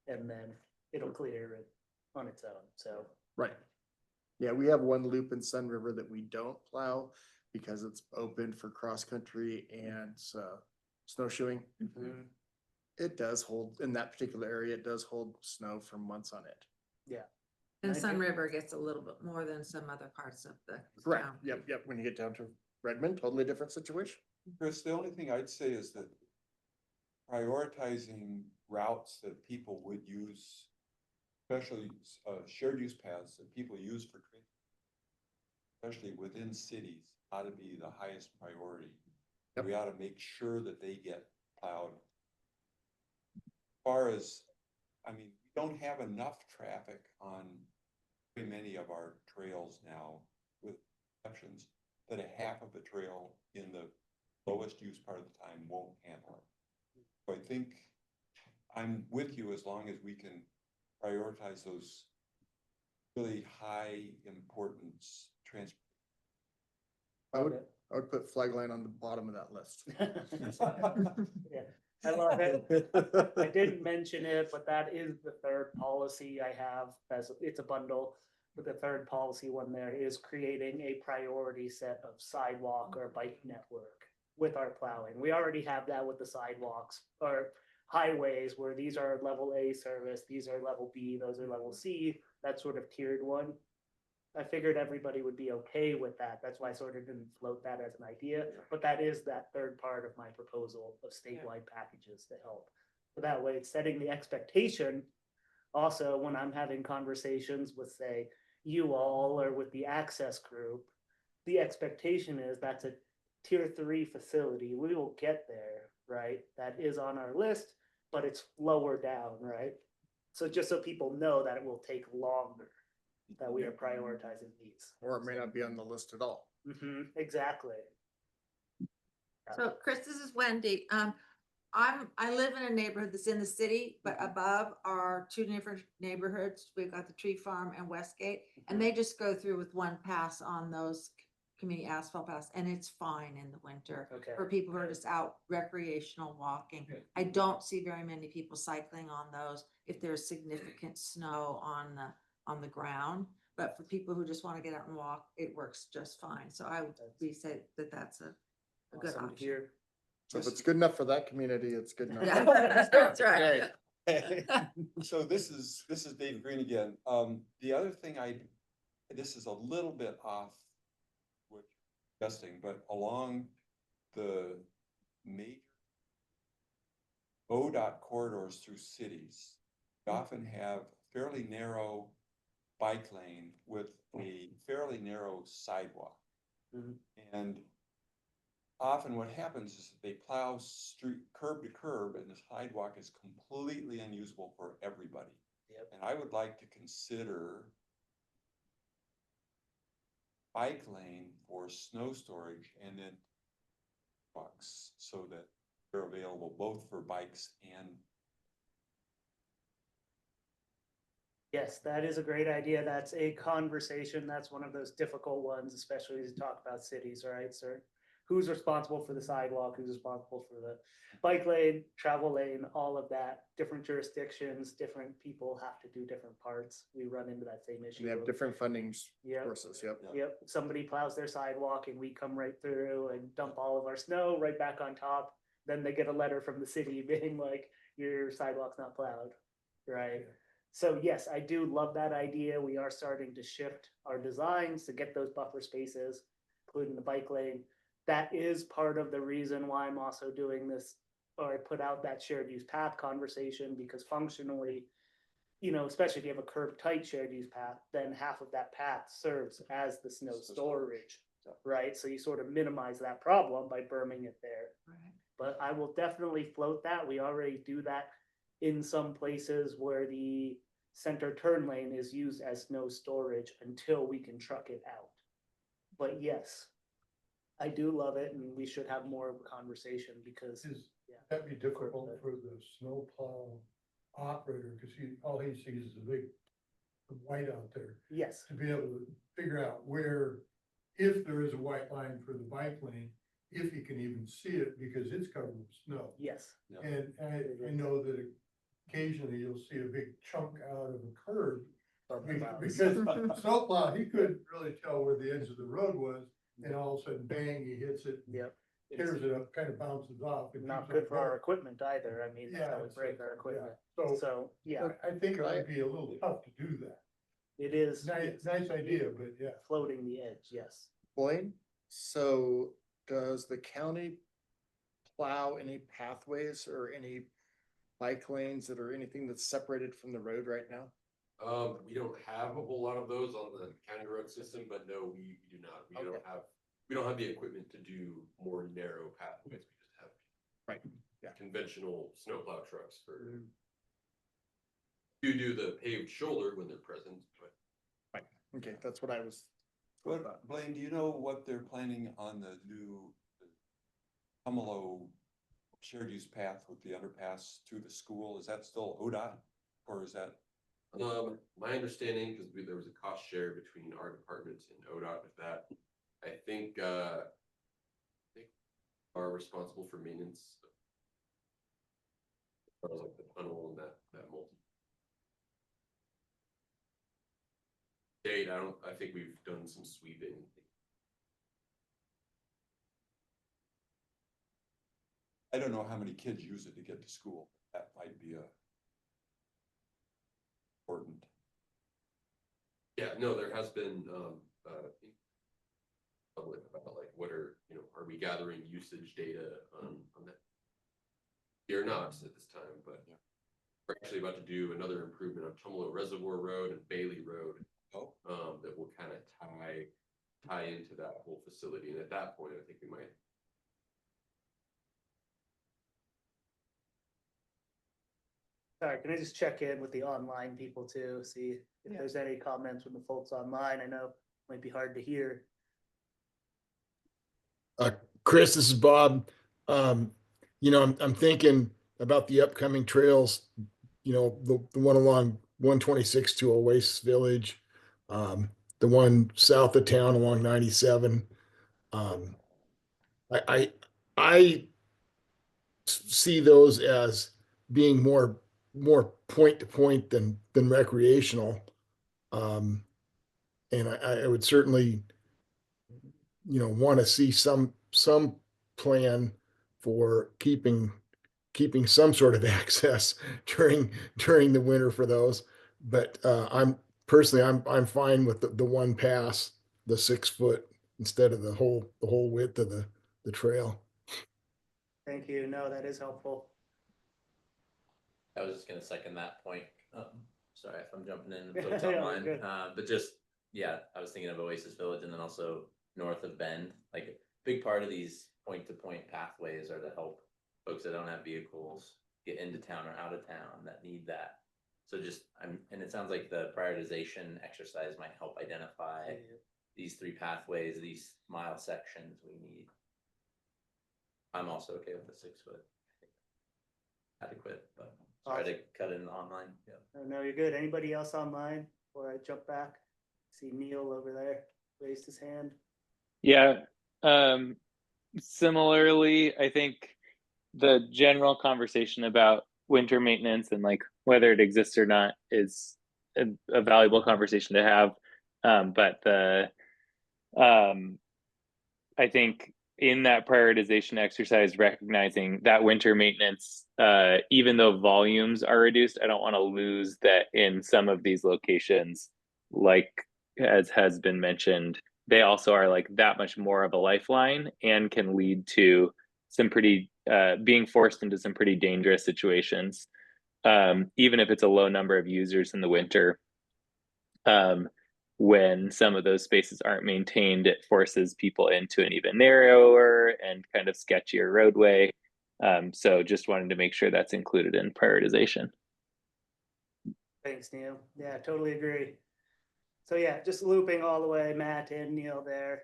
Speaker 8: and then it'll clear it on its own. So,
Speaker 2: Right. Yeah, we have one loop in Sun River that we don't plow because it's open for cross-country and snowshoeing. It does hold, in that particular area, it does hold snow for months on it.
Speaker 8: yeah.
Speaker 4: And Sun River gets a little bit more than some other parts of the
Speaker 2: Correct.
Speaker 4: town.
Speaker 2: Yep. When you get down to Redmond, totally different situation.
Speaker 9: Chris, the only thing I'd say is that prioritizing routes that people would use, especially shared use paths that people use for transit, especially within cities, ought to be the highest priority.
Speaker 2: Yep.
Speaker 9: We ought to make sure that they get plowed. As far as, I mean, we don't have enough traffic on very many of our trails now, with exceptions, that a half of the trail in the lowest use part of the time won't handle it. So I think I'm with you as long as we can prioritize those really high importance transport.
Speaker 2: I would put flag line on the bottom of that list.
Speaker 8: Yeah, I love it. I didn't mention it, but that is the third policy I have, as it's a bundle. But the third policy one there is creating a priority set of sidewalk or bike network with our plowing. We already have that with the sidewalks or highways where these are level A service, these are level B, those are level C, that sort of tiered one. I figured everybody would be okay with that. That's why I sort of didn't float that as an idea, but that is that third part of my proposal of statewide packages to help. So that way it's setting the expectation. Also, when I'm having conversations with, say, you all or with the access group, the expectation is that's a tier 3 facility. We will get there, right? That is on our list, but it's lower down, right? So just so people know that it will take longer, that we are prioritizing these.
Speaker 2: Or it may not be on the list at all.
Speaker 8: Exactly.
Speaker 4: So Chris, this is Wendy. I live in a neighborhood that's in the city, but above are two different neighborhoods. We've got the Tree Farm and Westgate, and they just go through with one pass on those community asphalt pass, and it's fine in the winter
Speaker 8: Okay.
Speaker 4: for people who are just out recreational walking. I don't see very many people cycling on those if there's significant snow on the ground. But for people who just want to get out and walk, it works just fine. So I would say that that's a good
Speaker 8: Awesome to
Speaker 4: option.
Speaker 8: hear.
Speaker 2: So if it's good enough for that community, it's good enough.
Speaker 4: Yeah, that's right.
Speaker 9: So this is Dave Green again. The other thing this is a little bit off what you're suggesting, but along the major ODOT corridors through cities, we often have fairly narrow bike lane with a fairly narrow sidewalk.
Speaker 8: Mhm.
Speaker 9: And often what happens is that they plow street curb to curb and the sidewalk is completely unusable for everybody.
Speaker 8: Yep.
Speaker 9: And I would like to consider bike lane for snow storage and then trucks so that they're available both for bikes and
Speaker 8: Yes, that is a great idea. That's a conversation. That's one of those difficult ones, especially as you talk about cities, right, sir? Who's responsible for the sidewalk? Who's responsible for the bike lane, travel lane, all of that? Different jurisdictions, different people have to do different parts. We run into that same issue.
Speaker 2: We have different funding
Speaker 8: Yep.
Speaker 2: sources, yep.
Speaker 8: Yep, somebody plows their sidewalk and we come right through and dump all of our snow right back on top. Then they get a letter from the city being like, your sidewalk's not plowed, right? So yes, I do love that idea. We are starting to shift our designs to get those buffer spaces, including the bike lane. That is part of the reason why I'm also doing this, or I put out that shared use path conversation, because functionally, you know, especially if you have a curb tight shared use path, then half of that path serves as the snow storage, right? So you sort of minimize that problem by berming it there.
Speaker 4: Right.
Speaker 8: But I will definitely float that. We already do that in some places where the center turn lane is used as snow storage until we can truck it out. But yes, I do love it, and we should have more of a conversation because
Speaker 1: That'd be difficult for the snowplow operator, because all he sees is a big white out there.
Speaker 8: yes,
Speaker 1: To be able to figure out where, if there is a white line for the bike lane, if he can even see it, because it's covered with snow.
Speaker 8: yes,
Speaker 1: And I know that occasionally you'll see a big chunk out of a curb. Because snowplow, he couldn't really tell where the edge of the road was, and all of a sudden, bang, he hits it.
Speaker 8: yep.
Speaker 1: Tears it up, kind of bounces off. and
Speaker 8: Not
Speaker 1: keeps
Speaker 8: good
Speaker 1: on
Speaker 8: for our
Speaker 1: going.
Speaker 8: equipment either. I mean, that's
Speaker 1: Yeah,
Speaker 8: how we
Speaker 1: it's-
Speaker 8: break our equipment.
Speaker 1: yeah.
Speaker 8: So, yeah,
Speaker 1: I think it might be a little tough to do that.
Speaker 8: it is
Speaker 1: Nice idea, but yeah.
Speaker 8: floating the edge, yes.
Speaker 2: Blaine, so does the county plow any pathways or any bike lanes that are anything that's separated from the road right now?
Speaker 7: We don't have a whole lot of those on the county road system, but no, we do not. We don't have the equipment to do more narrow pathways. We just have
Speaker 2: Right, yeah.
Speaker 7: conventional snowplow trucks for. You do the paved shoulder when they're present, but
Speaker 2: Right, okay, that's what I was.
Speaker 9: But Blaine, do you know what they're planning on the new Pumelo shared use path with the underpass through the school? Is that still ODOT or is that?
Speaker 7: my understanding, because there was a cost share between our department and ODOT with that, I think are responsible for maintenance. As far as like the tunnel and that multi. Date, I think we've done some sweeping.
Speaker 9: I don't know how many kids use it to get to school. That might be important.
Speaker 7: Yeah, no, there has been, public about like, what are, are we gathering usage data on that? You're not at this time, but we're actually about to do another improvement on Tumalo Reservoir Road and Bailey Road. That will kind of tie into that whole facility. And at that point, I think we might.
Speaker 8: Sorry, can I just check in with the online people too, see if there's any comments from the folks online? I know it might be hard to hear.
Speaker 10: Chris, this is Bob. I'm thinking about the upcoming trails, the one along 126 to Oasis Village, the one south of town along 97. I see those as being more point to point than recreational. And I would certainly, want to see some plan for keeping some sort of access during the winter for those. But I'm fine with the one pass, the 6 foot instead of the whole width of the trail.
Speaker 8: Thank you. No, that is helpful.
Speaker 3: I was just gonna second that point. Sorry if I'm jumping in, folks
Speaker 8: Yeah,
Speaker 3: online,
Speaker 8: good.
Speaker 3: but just, yeah, I was thinking of Oasis Village and then also north of Bend. Like a big part of these point-to-point pathways are to help folks that don't have vehicles get into town or out of town that need that. So just, and it sounds like the prioritization exercise might help identify these 3 pathways, these mile sections we need. I'm also okay with the 6 foot. Adequate, but try to cut it in online. Yeah.
Speaker 8: Oh, no, you're good. Anybody else online before I jump back? See Neil over there raised his hand.
Speaker 15: Yeah. Similarly, I think the general conversation about winter maintenance and like whether it exists or not is a valuable conversation to have. But I think in that prioritization exercise, recognizing that winter maintenance, even though volumes are reduced, I don't want to lose that in some of these locations, like as has been mentioned, they also are like that much more of a lifeline and can lead to some pretty being forced into some pretty dangerous situations, even if it's a low number of users in the winter. When some of those spaces aren't maintained, it forces people into an even narrower and kind of sketchier roadway. So just wanted to make sure that's included in prioritization.
Speaker 8: Thanks, Neil. Yeah, totally agree. So yeah, just looping all the way, Matt and Neil there.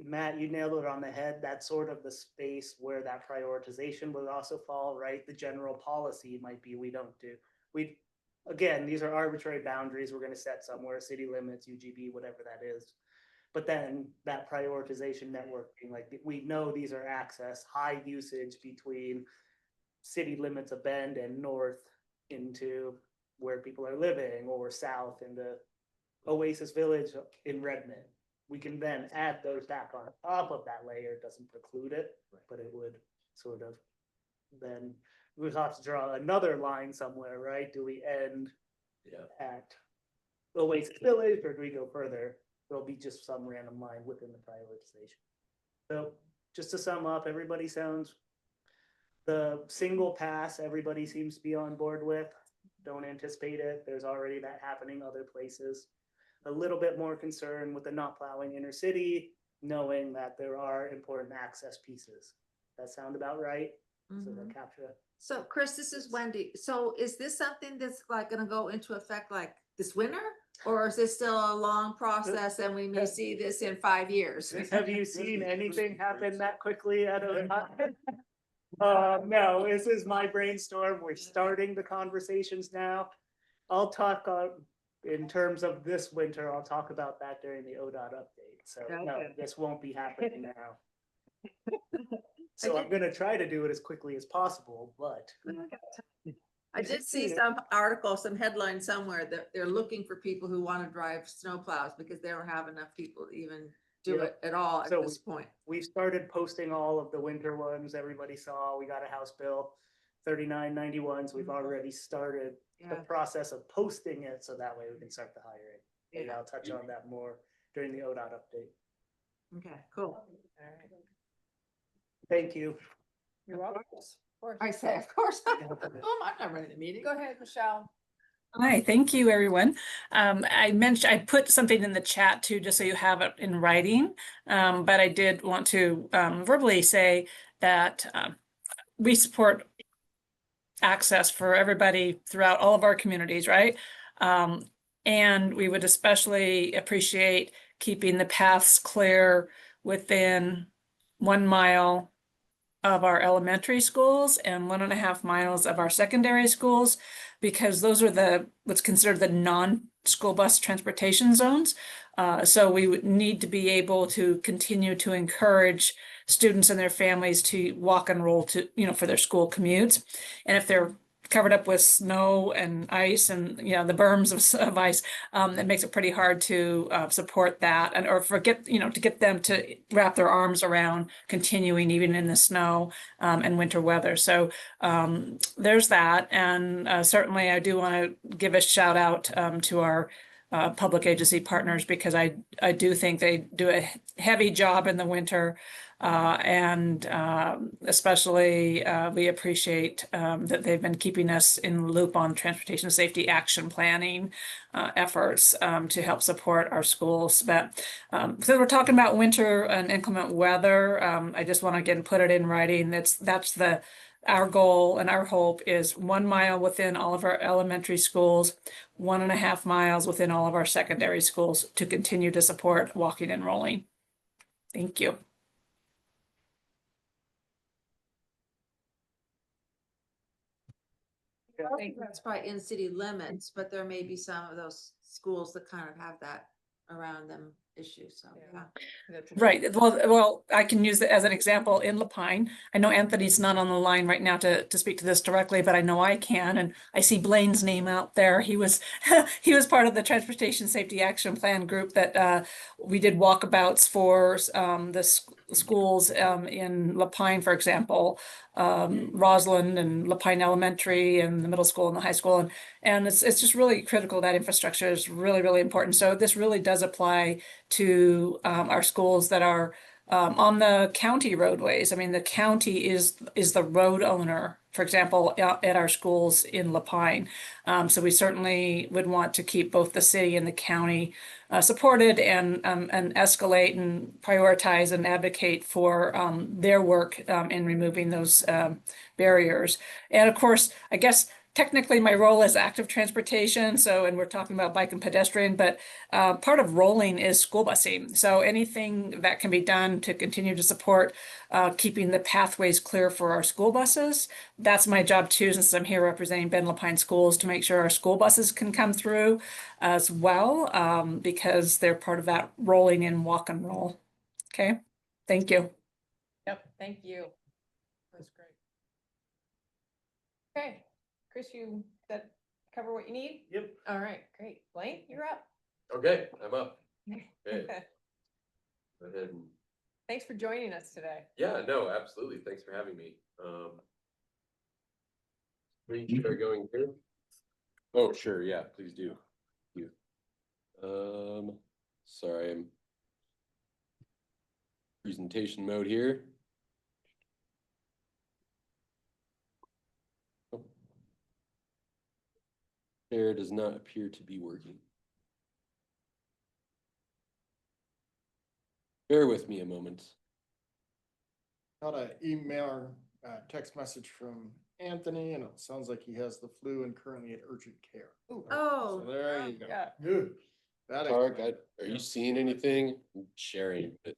Speaker 8: Matt, you nailed it on the head. That's sort of the space where that prioritization would also fall, right? The general policy might be we don't do. Again, these are arbitrary boundaries we're going to set somewhere, city limits, UGB, whatever that is. But then that prioritization networking, like we know these are access, high usage between city limits of Bend and north into where people are living, or south into Oasis Village in Redmond. We can then add those back on top of that layer. It doesn't preclude it, but it would sort of then we would have to draw another line somewhere, right? Do we end at Oasis Village or do we go further? There'll be just some random line within the prioritization. So just to sum up, everybody sounds, the single pass, everybody seems to be on board with. Don't anticipate it. There's already that happening other places. A little bit more concern with the not plowing inner city, knowing that there are important access pieces. That sound about right? So they'll capture.
Speaker 4: So Chris, this is Wendy. So is this something that's like gonna go into effect like this winter? Or is this still a long process and we may see this in 5 years?
Speaker 8: Have you seen anything happen that quickly at a time? No, this is my brainstorm. We're starting the conversations now. I'll talk in terms of this winter, I'll talk about that during the ODOT update. So no, this won't be happening now. So I'm gonna try to do it as quickly as possible, but.
Speaker 4: I did see some article, some headline somewhere that they're looking for people who want to drive snowplows because they don't have enough people to even do it at all at this point.
Speaker 8: We've started posting all of the winter ones. Everybody saw, we got a House Bill 3991. So we've already started the process of posting it. So that way we can start the hiring. And I'll touch on that more during the ODOT update.
Speaker 4: Okay, cool. All
Speaker 8: right. Thank you.
Speaker 5: You're welcome.
Speaker 4: I say, of course. I'm not running the meeting.
Speaker 5: Go ahead, Michelle.
Speaker 16: Hi, thank you, everyone. I put something in the chat too, just so you have it in writing. But I did want to verbally say that we support access for everybody throughout all of our communities, right? And we would especially appreciate keeping the paths clear within 1 mile of our elementary schools and 1.5 miles of our secondary schools, because those are what's considered the non-school bus transportation zones. So we would need to be able to continue to encourage students and their families to walk and roll to, for their school commutes. And if they're covered up with snow and ice and the berms of ice, it makes it pretty hard to support that or to get them to wrap their arms around continuing even in the snow and winter weather. So there's that. And certainly I do want to give a shout out to our public agency partners, because I do think they do a heavy job in the winter. And especially we appreciate that they've been keeping us in the loop on transportation safety action planning efforts to help support our schools. But so we're talking about winter and inclement weather. I just want to again put it in writing. That's our goal and our hope is 1 mile within all of our elementary schools, 1.5 miles within all of our secondary schools to continue to support walking and rolling. Thank you.
Speaker 4: I think that's probably in city limits, but there may be some of those schools that kind of have that around them issue, so, yeah.
Speaker 16: Right. Well, I can use it as an example in Lapine. I know Anthony's not on the line right now to speak to this directly, but I know I can. And I see Blaine's name out there. He was he was part of the Transportation Safety Action Plan group that we did walkabouts for the schools in Lapine, for example, Roslyn and Lapine Elementary and the middle school and the high school. And it's just really critical. That infrastructure is really, really important. So this really does apply to our schools that are on the county roadways. I mean, the county is the road owner, for example, at our schools in Lapine. So we certainly would want to keep both the city and the county supported and escalate and prioritize and advocate for their work in removing those barriers. And of course, I guess technically my role is active transportation. So, and we're talking about bike and pedestrian, but part of rolling is school busing. So anything that can be done to continue to support keeping the pathways clear for our school buses, that's my job too, since I'm here representing Ben Lapine schools, to make sure our school buses can come through as well, because they're part of that rolling in walk and roll. Okay, thank you.
Speaker 5: Yep, thank you. That's great. Okay, Chris, you that cover what you need?
Speaker 14: Yep.
Speaker 5: All right, great. Blaine, you're up.
Speaker 7: Okay, I'm up. Okay. Go ahead and
Speaker 5: Thanks for joining us today.
Speaker 7: yeah, no, absolutely. Thanks for having me. We are going here. Oh, sure. Yeah, please do. Thank you. Sorry, I'm presentation mode here. Oh. Share does not appear to be working. Bear with me a moment.
Speaker 2: Got an email or text message from Anthony, and it sounds like he has the flu and currently at urgent care.
Speaker 4: Oh,
Speaker 2: So there you go.
Speaker 5: Yeah.
Speaker 2: Good. That
Speaker 7: Tarek, are you seeing anything? I'm sharing, but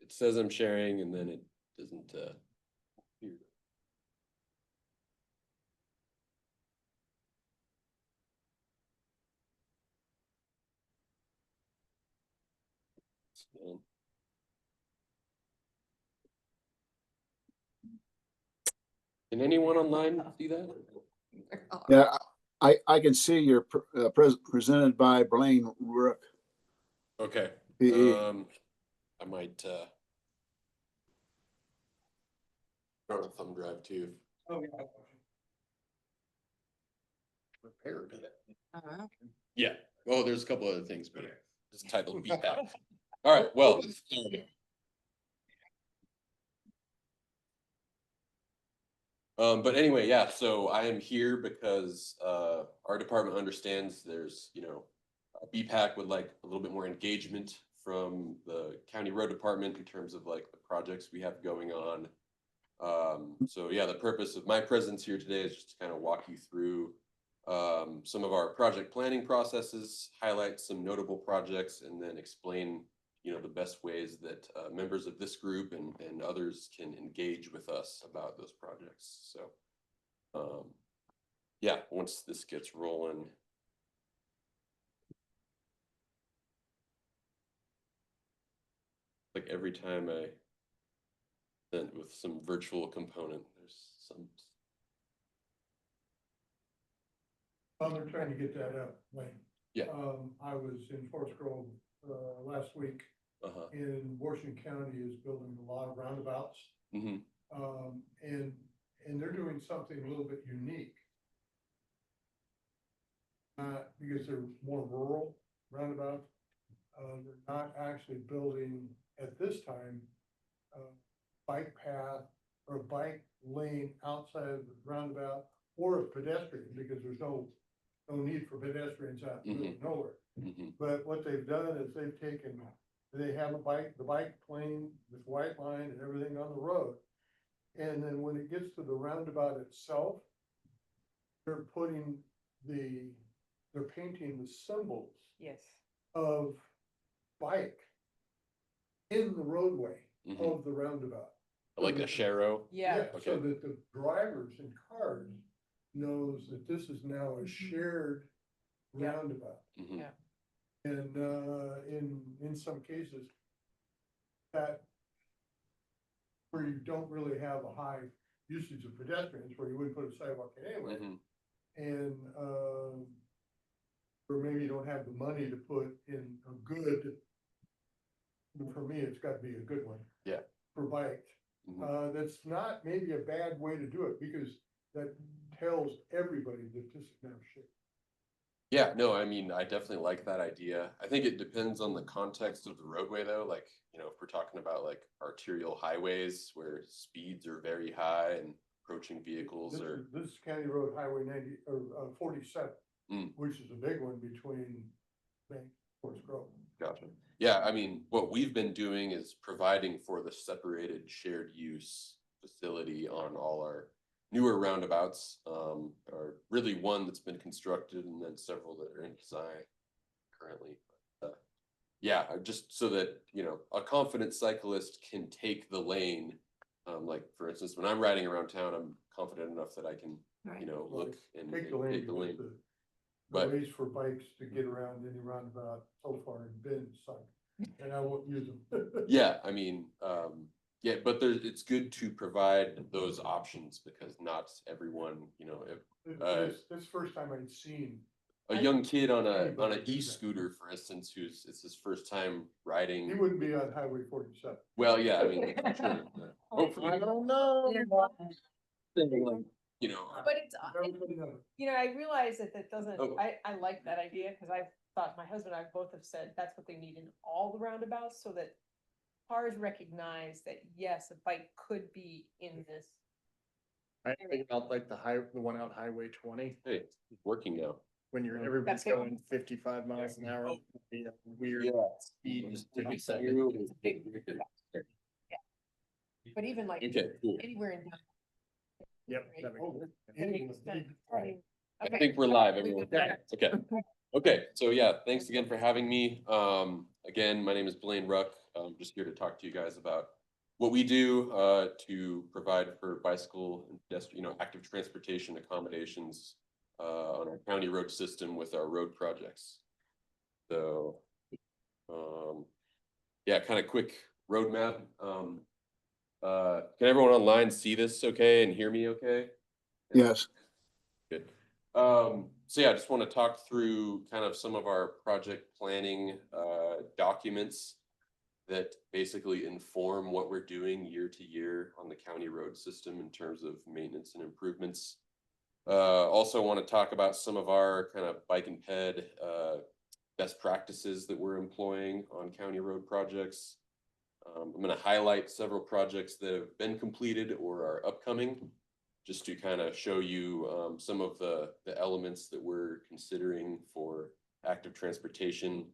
Speaker 7: it says I'm sharing and then it doesn't appear. Can anyone online see that?
Speaker 6: Yeah, I can see you're presented by Blaine Rook.
Speaker 7: Okay.
Speaker 6: PE.
Speaker 7: I might run a thumb drive too.
Speaker 14: Oh, yeah.
Speaker 2: Prepared.
Speaker 7: Yeah. Oh, there's a couple other things, but it's titled BPAC. All right. Well, but anyway, yeah, so I am here because our department understands there's, BPAC would like a little bit more engagement from the county road department in terms of like the projects we have going on. So yeah, the purpose of my presence here today is just to kind of walk you through some of our project planning processes, highlight some notable projects, and then explain the best ways that members of this group and others can engage with us about those projects. So yeah, once this gets rolling. Like every time I sent with some virtual component, there's some.
Speaker 1: They're trying to get that up, Wayne.
Speaker 7: Yeah.
Speaker 1: I was in Forest Grove, last week. And Washington County is building a lot of roundabouts.
Speaker 7: Mm-hmm.
Speaker 1: And they're doing something a little bit unique. Because they're more rural roundabout. They're not actually building at this time, bike path or bike lane outside of the roundabout or a pedestrian, because there's no need for pedestrians out in the middle of nowhere. But what they've done is they have the bike lane with white line and everything on the road. And then when it gets to the roundabout itself, they're painting the symbols
Speaker 5: Yes.
Speaker 1: of bike in the roadway of the roundabout.
Speaker 7: Like a Shero?
Speaker 5: Yeah.
Speaker 1: So that the drivers and cars knows that this is now a shared roundabout.
Speaker 5: Yeah.
Speaker 1: And in some cases, that where you don't really have a high usage of pedestrians, where you wouldn't put a sidewalk in anyway. And or maybe you don't have the money to put in a good, for me, it's got to be a good one.
Speaker 7: Yeah.
Speaker 1: For bikes. That's not maybe a bad way to do it, because that tells everybody that this is now shared.
Speaker 7: Yeah, no, I mean, I definitely like that idea. I think it depends on the context of the roadway though. Like, you know, if we're talking about like arterial highways where speeds are very high and approaching vehicles
Speaker 1: This is County Road Highway 90 or 47, which is a big one between Bank and Forest Grove.
Speaker 7: Gotcha. Yeah, I mean, what we've been doing is providing for the separated shared use facility on all our newer roundabouts, or really one that's been constructed and then several that are in design currently. Yeah, just so that, you know, a confident cyclist can take the lane. Like for instance, when I'm riding around town, I'm confident enough that I can, you know, look and
Speaker 1: take the lane.
Speaker 7: take the lane.
Speaker 1: The ways for bikes to get around any roundabout so far have been sucked, and I won't use them.
Speaker 7: Yeah, I mean, yeah, but it's good to provide those options because not everyone, you know,
Speaker 1: This is the first time I'd seen
Speaker 7: a young kid on an e-scooter, for instance, it's his first time riding.
Speaker 1: he wouldn't be on Highway 47.
Speaker 7: Well, yeah, I mean, I'm sure. Hopefully,
Speaker 1: I don't know.
Speaker 7: You know,
Speaker 5: But it's, you know, I realize that doesn't, I like that idea, because I've thought, my husband and I both have said that's what they need in all the roundabouts, so that cars recognize that, yes, a bike could be in this.
Speaker 2: I think about like the one out Highway 20.
Speaker 7: Hey, it's working now.
Speaker 2: When everybody's
Speaker 5: That's good.
Speaker 2: going 55 miles an hour, be a weird speed.
Speaker 5: But even like
Speaker 7: Okay, cool.
Speaker 5: anywhere in.
Speaker 2: Yep.
Speaker 7: I think we're live, everyone. Okay. Okay, so yeah, thanks again for having me. Again, my name is Blaine Ruck. I'm just here to talk to you guys about what we do to provide for bicycle and pedestrian, you know, active transportation accommodations on our county road system with our road projects. So, yeah, kind of quick roadmap. Can everyone online see this okay and hear me okay?
Speaker 6: Yes.
Speaker 7: Good. So yeah, I just want to talk through kind of some of our project planning documents that basically inform what we're doing year to year on the county road system in terms of maintenance and improvements. Also want to talk about some of our kind of bike and ped best practices that we're employing on county road projects. I'm going to highlight several projects that have been completed or are upcoming, just to kind of show you some of the elements that we're considering for active transportation.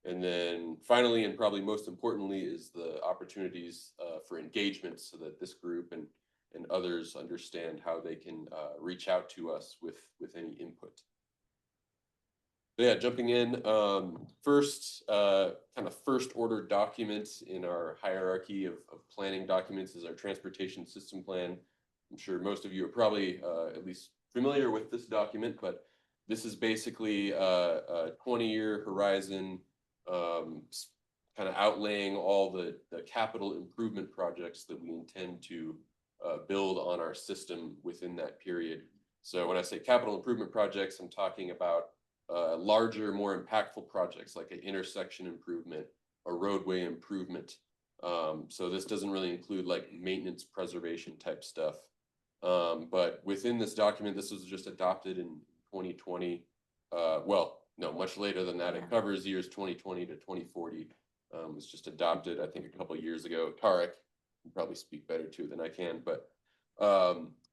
Speaker 7: And then finally, and probably most importantly, is the opportunities for engagement so that this group and others understand how they can reach out to us with any input. So yeah, jumping in, first, kind of first order document in our hierarchy of planning documents is our transportation system plan. I'm sure most of you are probably at least familiar with this document, but this is basically a 20-year horizon, kind of outlaying all the capital improvement projects that we intend to build on our system within that period. So when I say capital improvement projects, I'm talking about larger, more impactful projects like an intersection improvement, a roadway improvement. So this doesn't really include like maintenance preservation type stuff. But within this document, this was just adopted in 2020. Well, no, much later than that.
Speaker 4: Yeah.
Speaker 7: It covers years 2020 to 2040. It was just adopted, I think, a couple of years ago. Tarek can probably speak better to it than I can, but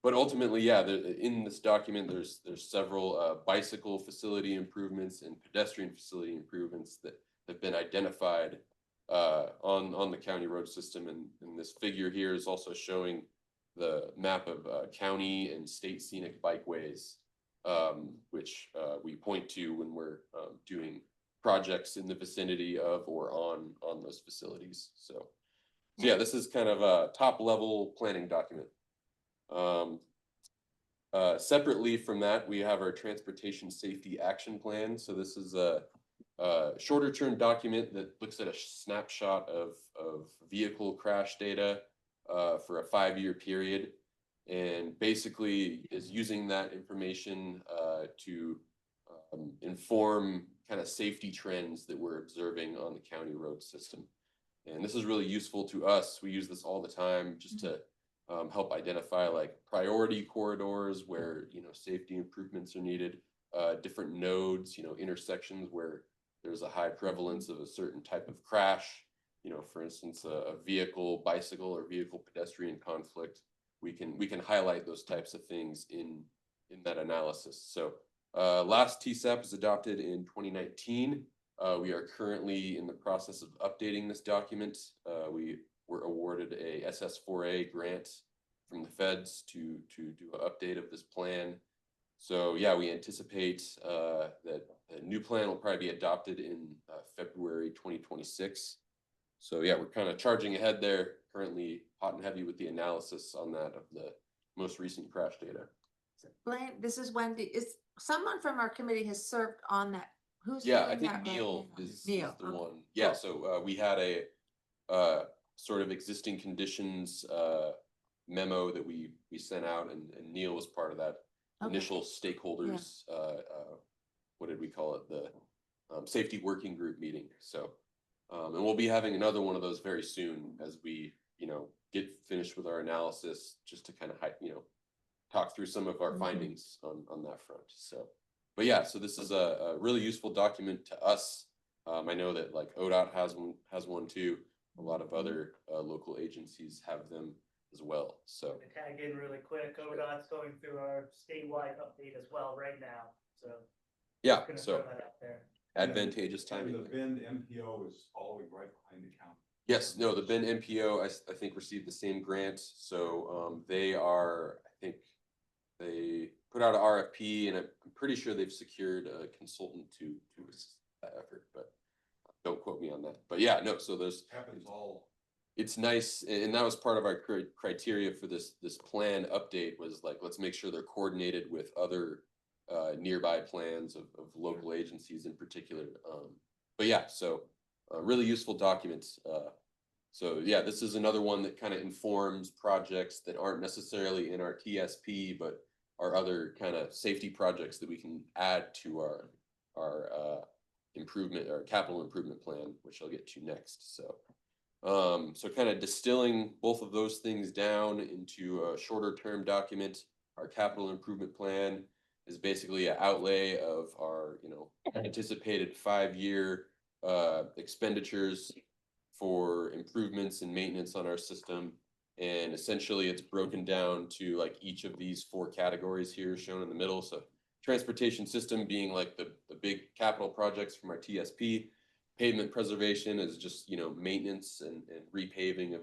Speaker 7: ultimately, yeah, in this document, there's several bicycle facility improvements and pedestrian facility improvements that have been identified on the county road system, and this figure here is also showing the map of county and state scenic bikeways, which we point to when we're doing projects in the vicinity of or on those facilities. So yeah, this is kind of a top level planning document. Separately from that, we have our transportation safety action plan. So this is a shorter term document that looks at a snapshot of vehicle crash data for a 5-year period, and basically is using that information to inform kind of safety trends that we're observing on the county road system. And this is really useful to us. We use this all the time just to help identify like priority corridors where, you know, safety improvements are needed, different nodes, you know, intersections where there's a high prevalence of a certain type of crash, you know, for instance, a vehicle, bicycle, or vehicle pedestrian conflict. We can highlight those types of things in that analysis. So last TSAP was adopted in 2019. We are currently in the process of updating this document. We were awarded a SS4A grant from the feds to do an update of this plan. So yeah, we anticipate that a new plan will probably be adopted in February 2026. So yeah, we're kind of charging ahead there, currently hot and heavy with the analysis on that of the most recent crash data.
Speaker 4: Blaine, this is Wendy. Is someone from our committee has served on that? Who's
Speaker 7: Yeah, I
Speaker 4: doing
Speaker 7: think
Speaker 4: that right
Speaker 7: Neil
Speaker 4: now?
Speaker 7: is
Speaker 4: Neil,
Speaker 7: the
Speaker 4: okay.
Speaker 7: one. Yeah, so we had a sort of existing conditions memo that we sent out, and Neil was part of that initial stakeholders, what did we call it? The safety working group meeting. So, and we'll be having another one of those very soon as we, you know, get finished with our analysis, just to kind of, you know, talk through some of our findings on that front. So, but yeah, so this is a really useful document to us. I know that like ODOT has one too. A lot of other local agencies have them as well. So
Speaker 8: To tag in really quick, ODOT's going through our statewide update as well right now, so.
Speaker 7: yeah,
Speaker 8: Gonna
Speaker 7: so
Speaker 8: throw that out there.
Speaker 7: advantageous timing.
Speaker 9: The Bend MPO is following right behind the county.
Speaker 7: Yes, no, the Bend MPO, I think received the same grant. So they are, I think they put out an RFP, and I'm pretty sure they've secured a consultant to assist that effort, but don't quote me on that. But yeah, no, so there's
Speaker 9: Happens all.
Speaker 7: it's nice, and that was part of our criteria for this plan update, was like, let's make sure they're coordinated with other nearby plans of local agencies in particular. But yeah, so really useful documents. So yeah, this is another one that kind of informs projects that aren't necessarily in our TSP, but are other kind of safety projects that we can add to our improvement or capital improvement plan, which I'll get to next. So so kind of distilling both of those things down into a shorter term document. Our capital improvement plan is basically an outlay of our, you know, anticipated 5-year expenditures for improvements and maintenance on our system. And essentially it's broken down to like each of these 4 categories here shown in the middle. So transportation system being like the big capital projects from our TSP. Pavement preservation is just, you know, maintenance and repaving of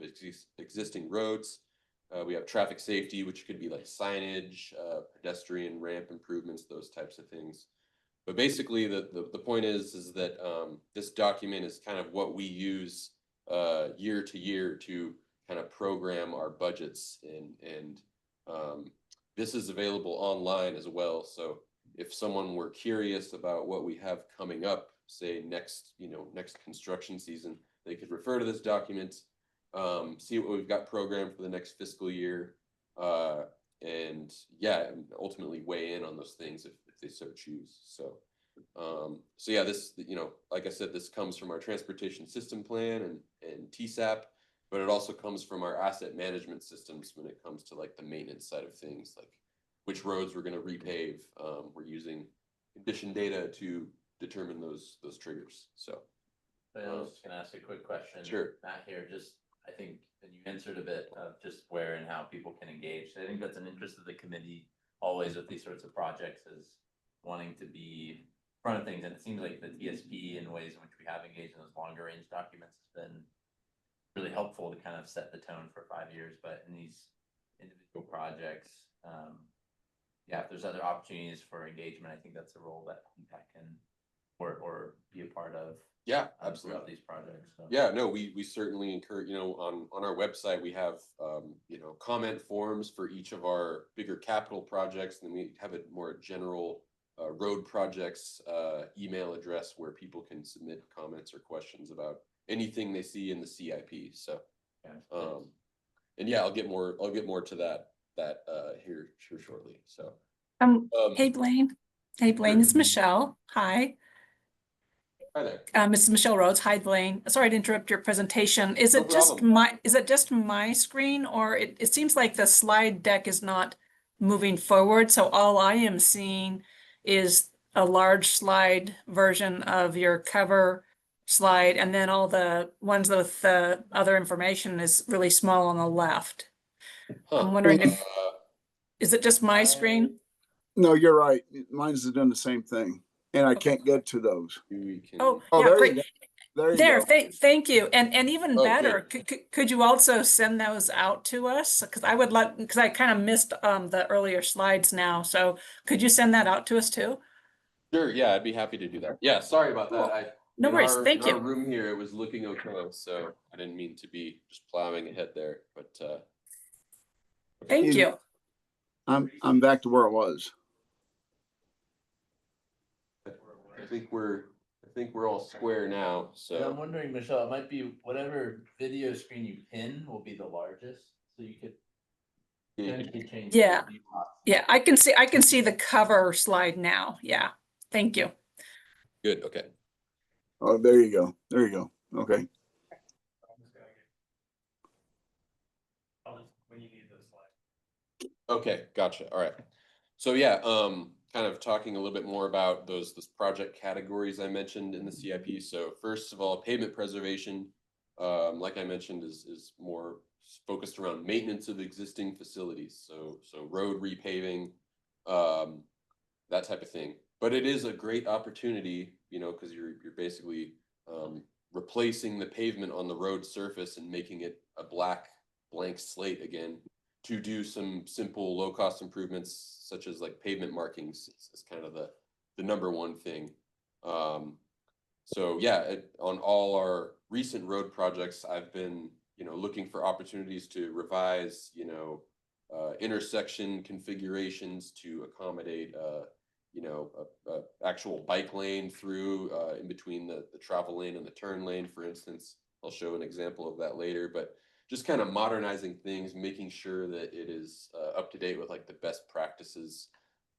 Speaker 7: existing roads. We have traffic safety, which could be like signage, pedestrian ramp improvements, those types of things. But basically the point is that this document is kind of what we use year to year to kind of program our budgets, and this is available online as well. So if someone were curious about what we have coming up, say next construction season, they could refer to this document, see what we've got programmed for the next fiscal year, and yeah, and ultimately weigh in on those things if they so choose. So so yeah, this, you know, like I said, this comes from our transportation system plan and TSAP, but it also comes from our asset management systems when it comes to like the maintenance side of things, like which roads we're going to repave. We're using condition data to determine those triggers. So.
Speaker 3: I was just gonna ask a quick question.
Speaker 7: Sure.
Speaker 3: Matt here, just, I think, and you answered a bit of just where and how people can engage. I think that's an interest of the committee always with these sorts of projects, is wanting to be in front of things. And it seems like the TSP and ways in which we have engaged in those longer range documents has been really helpful to kind of set the tone for 5 years. But in these individual projects, yeah, if there's other opportunities for engagement, I think that's a role that PPAC can or be a part of.
Speaker 7: Yeah, absolutely.
Speaker 3: Throughout these projects. So.
Speaker 7: Yeah, no, we certainly encourage, on our website, we have, comment forms for each of our bigger capital projects. And then we have a more general road projects email address where people can submit comments or questions about anything they see in the CIP. So, and yeah, I'll get more to that here shortly. So,
Speaker 16: hey Blaine. Hey Blaine,
Speaker 7: Sure.
Speaker 16: it's Michelle. Hi.
Speaker 7: Hi there.
Speaker 16: Mrs. Michelle Rhodes. Hi, Blaine. Sorry to interrupt your presentation. Is
Speaker 7: No
Speaker 16: it just
Speaker 7: problem.
Speaker 16: is it just my screen, or it seems like the slide deck is not moving forward? So all I am seeing is a large slide version of your cover slide, and then all the ones with the other information is really small on the left. I'm wondering if, is it just my screen?
Speaker 6: No, you're right. Mine's doing the same thing, and I can't get to those.
Speaker 16: Oh,
Speaker 6: Oh,
Speaker 16: yeah,
Speaker 6: there
Speaker 16: great.
Speaker 6: you go. There you go.
Speaker 16: Thank you. And even
Speaker 7: Oh,
Speaker 16: better, could you also send those out to us? Because I would like, because I kind of missed the earlier slides now. So could you send that out to us too?
Speaker 7: Sure, yeah, I'd be happy to do that. Yeah, sorry about
Speaker 16: Cool.
Speaker 7: that.
Speaker 16: No worries. Thank
Speaker 7: in our
Speaker 16: you.
Speaker 7: room here, it was looking okay, so I didn't mean to be just plowing ahead there, but
Speaker 16: Thank you.
Speaker 6: I'm back to where it was.
Speaker 7: I think we're all square now.
Speaker 3: Yeah, I'm
Speaker 7: So
Speaker 3: wondering, Michelle, it might be whatever video screen you pin will be the largest, so you could potentially change.
Speaker 16: Yeah. Yeah, I can see the cover slide now. Yeah. Thank you.
Speaker 7: good. Okay.
Speaker 6: Oh, there you go. There you go. Okay.
Speaker 14: When you need those slides.
Speaker 7: Okay, gotcha. All right. So yeah, kind of talking a little bit more about those project categories I mentioned in the CIP. So first of all, pavement preservation, like I mentioned, is more focused around maintenance of existing facilities. So road repaving, that type of thing. But it is a great opportunity, because you're basically replacing the pavement on the road surface and making it a blank slate again, to do some simple low-cost improvements such as like pavement markings is kind of the number one thing. So yeah, on all our recent road projects, I've been looking for opportunities to revise intersection configurations to accommodate a actual bike lane through in between the travel lane and the turn lane, for instance. I'll show an example of that later, but just kind of modernizing things, making sure that it is up to date with like the best practices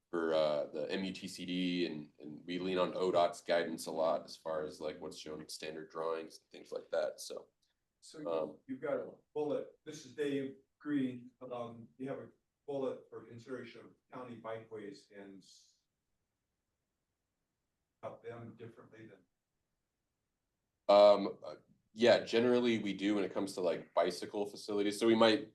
Speaker 7: for the MUTCD, and we lean on ODOT's guidance a lot as far as like what's shown in standard drawings and things like that. So
Speaker 17: you've got a bullet. This is Dave Green. You have a bullet for consideration of county bikeways and about them differently than.
Speaker 7: Yeah, generally we do when it comes to like bicycle facilities. So we might,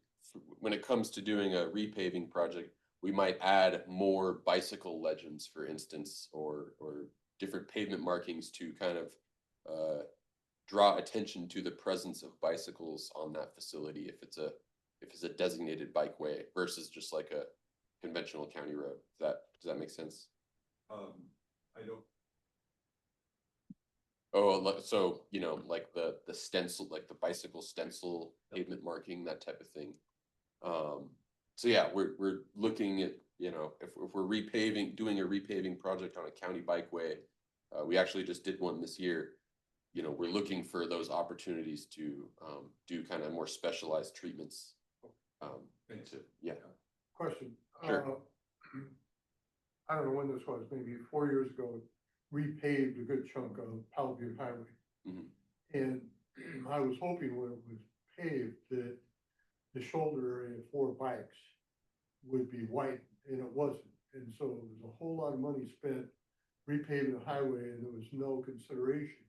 Speaker 7: when it comes to doing a repaving project, we might add more bicycle legends, for instance, or different pavement markings to kind of draw attention to the presence of bicycles on that facility if it's a designated bikeway versus just like a conventional county road. Does that make sense?
Speaker 17: I don't.
Speaker 7: Oh, so like the stencil, like the bicycle stencil, pavement marking, that type of thing. So yeah, we're looking at if we're doing a repaving project on a county bikeway, we actually just did one this year. We're looking for those opportunities to do kind of more specialized treatments. Yeah.
Speaker 1: Question.
Speaker 7: Sure.
Speaker 1: I don't know when this was, maybe 4 years ago, repaved a good chunk of Powell Butte Highway.
Speaker 7: Mhm.
Speaker 1: And I was hoping when it was paved that the shoulder area for bikes would be white, and it wasn't. And so there was a whole lot of money spent repaving the highway and there was no consideration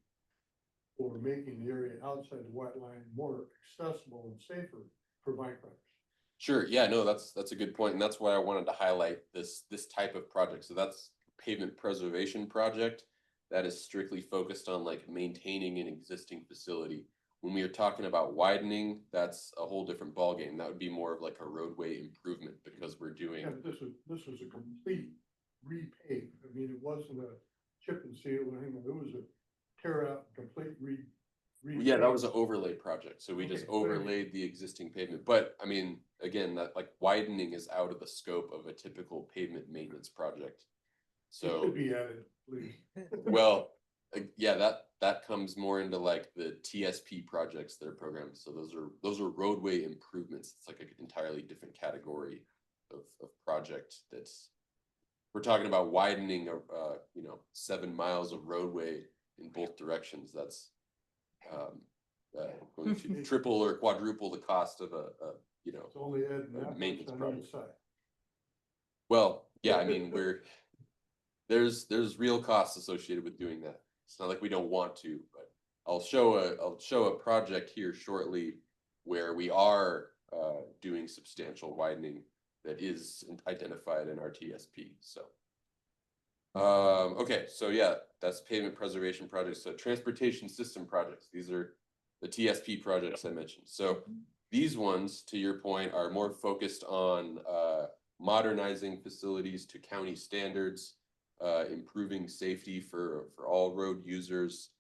Speaker 1: for making the area outside the white line more accessible and safer for bike riders.
Speaker 7: Sure, yeah, no, that's a good point, and that's why I wanted to highlight this type of project. So that's pavement preservation project that is strictly focused on like maintaining an existing facility. When we are talking about widening, that's a whole different ballgame. That would be more of like a roadway improvement because we're doing.
Speaker 1: Yeah, but this was a complete repave. I mean, it wasn't a chip and seal or anything. It was a tear out, complete
Speaker 7: Yeah, that was an overlay project. So we just
Speaker 1: Okay,
Speaker 7: overlaid the existing pavement. But I mean, again, that like widening is out of the scope of a typical pavement maintenance project.
Speaker 1: It
Speaker 7: So,
Speaker 1: should be added, please.
Speaker 7: well, yeah, that comes more into like the TSP projects that are programmed. So those are roadway improvements. It's like an entirely different category of project that's, we're talking about widening a 7 miles of roadway in both directions. That's going to triple or quadruple the cost of a
Speaker 1: It's only adding that much
Speaker 7: maintenance
Speaker 1: on
Speaker 7: project.
Speaker 1: each side.
Speaker 7: Well, yeah, I mean, there's real costs associated with doing that. It's not like we don't want to, but I'll show a project here shortly where we are doing substantial widening that is identified in our TSP. So okay, so yeah, that's pavement preservation projects. So transportation system projects, these are the TSP projects I mentioned. So these ones, to your point, are more focused on modernizing facilities to county standards, improving safety for all road users,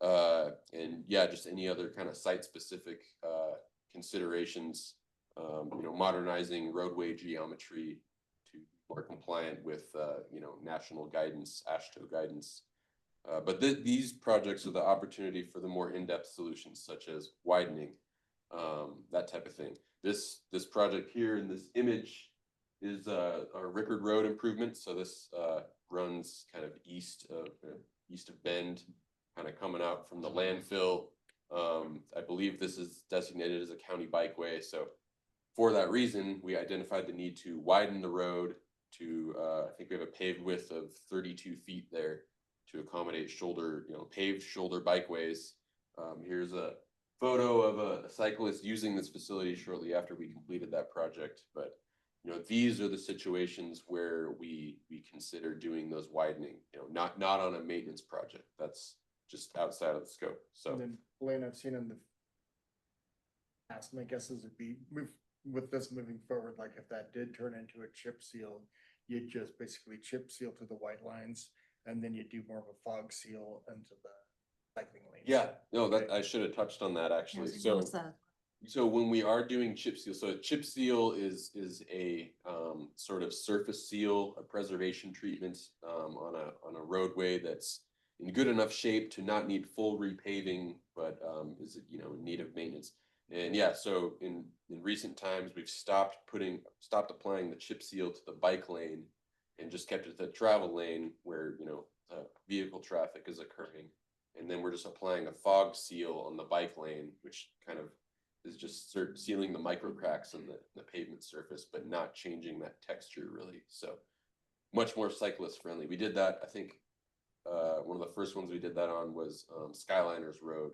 Speaker 7: and yeah, just any other kind of site specific considerations, modernizing roadway geometry to be more compliant with national guidance, AASHTO guidance. But these projects are the opportunity for the more in-depth solutions, such as widening, that type of thing. This project here in this image is a Rickard Road improvement. So this runs kind of east of Bend, kind of coming out from the landfill. I believe this is designated as a county bikeway. So for that reason, we identified the need to widen the road to, I think we have a paved width of 32 feet there to accommodate paved shoulder bikeways. Here's a photo of a cyclist using this facility shortly after we completed that project. But these are the situations where we consider doing those widening, not on a maintenance project. That's just outside of the scope. So
Speaker 2: And then Blaine, I've seen in the past, my guesses would be with this moving forward, like if that did turn into a chip seal, you'd just basically chip seal to the white lines and then you do more of a fog seal into the cycling lanes.
Speaker 7: yeah, no, that I should have touched on that actually. So when we are doing chip seal, so a chip seal is a sort of surface seal, a preservation treatment on a roadway that's in good enough shape to not need full repaving, but is in need of maintenance. And yeah, so in recent times we've stopped applying the chip seal to the bike lane and just kept it to the travel lane where vehicle traffic is occurring, and then we're just applying a fog seal on the bike lane, which kind of is just sealing the micro cracks in the pavement surface, but not changing that texture really. So much more cyclist friendly. We did that, I think one of the first ones we did that on was Skyliners Road.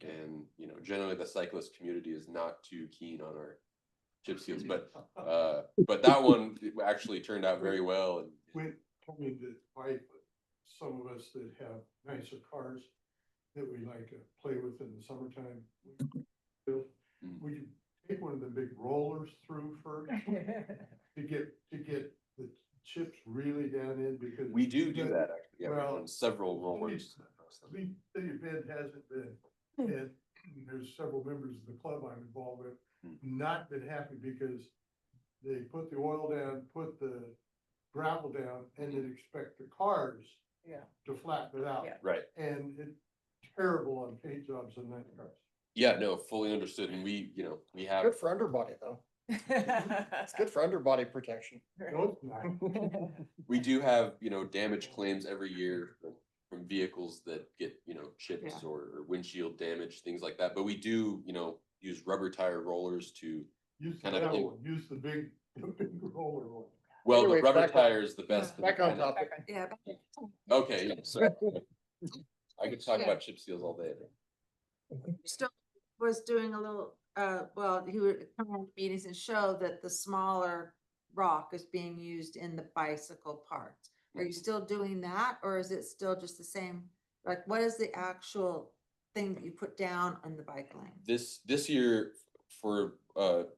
Speaker 7: Okay. And generally the cyclist community is not too keen on our chip seals, but that one actually turned out very well. And
Speaker 1: We told me that bike, some of us that have nicer cars that we like to play with in the summertime. Would you take one of the big rollers through first to get the chips really down in? Because
Speaker 7: we do that actually. Yeah,
Speaker 1: well,
Speaker 7: we've done several rollers.
Speaker 1: The event hasn't been, and there's several members of the club I'm involved with, not been happy because they put the oil down, put the gravel down, and then expect the cars to flatten it out.
Speaker 7: Right.
Speaker 1: And it's terrible on paint jobs on that cars.
Speaker 7: Yeah, no, fully understood. And we have
Speaker 2: Good for underbody though. It's good for underbody protection.
Speaker 1: No, it's not.
Speaker 7: we do have damage claims every year from vehicles that get chips or windshield damage, things like that. But we do use rubber tire rollers to
Speaker 1: Use
Speaker 7: kind
Speaker 1: the
Speaker 7: of
Speaker 1: metal one, use the big roller one.
Speaker 7: Well, the
Speaker 1: Anyways,
Speaker 7: rubber
Speaker 1: back on-
Speaker 7: tire is the best.
Speaker 1: Back on topic.
Speaker 4: Yeah.
Speaker 7: Okay, yeah, so I could talk
Speaker 4: Yeah.
Speaker 7: about chip seals all day.
Speaker 4: Still was doing a little, well, he would come on meetings and show that the smaller rock is being used in the bicycle parts. Are you still doing that, or is it still just the same? Like, what is the actual thing that you put down on the bike lane?
Speaker 7: This year for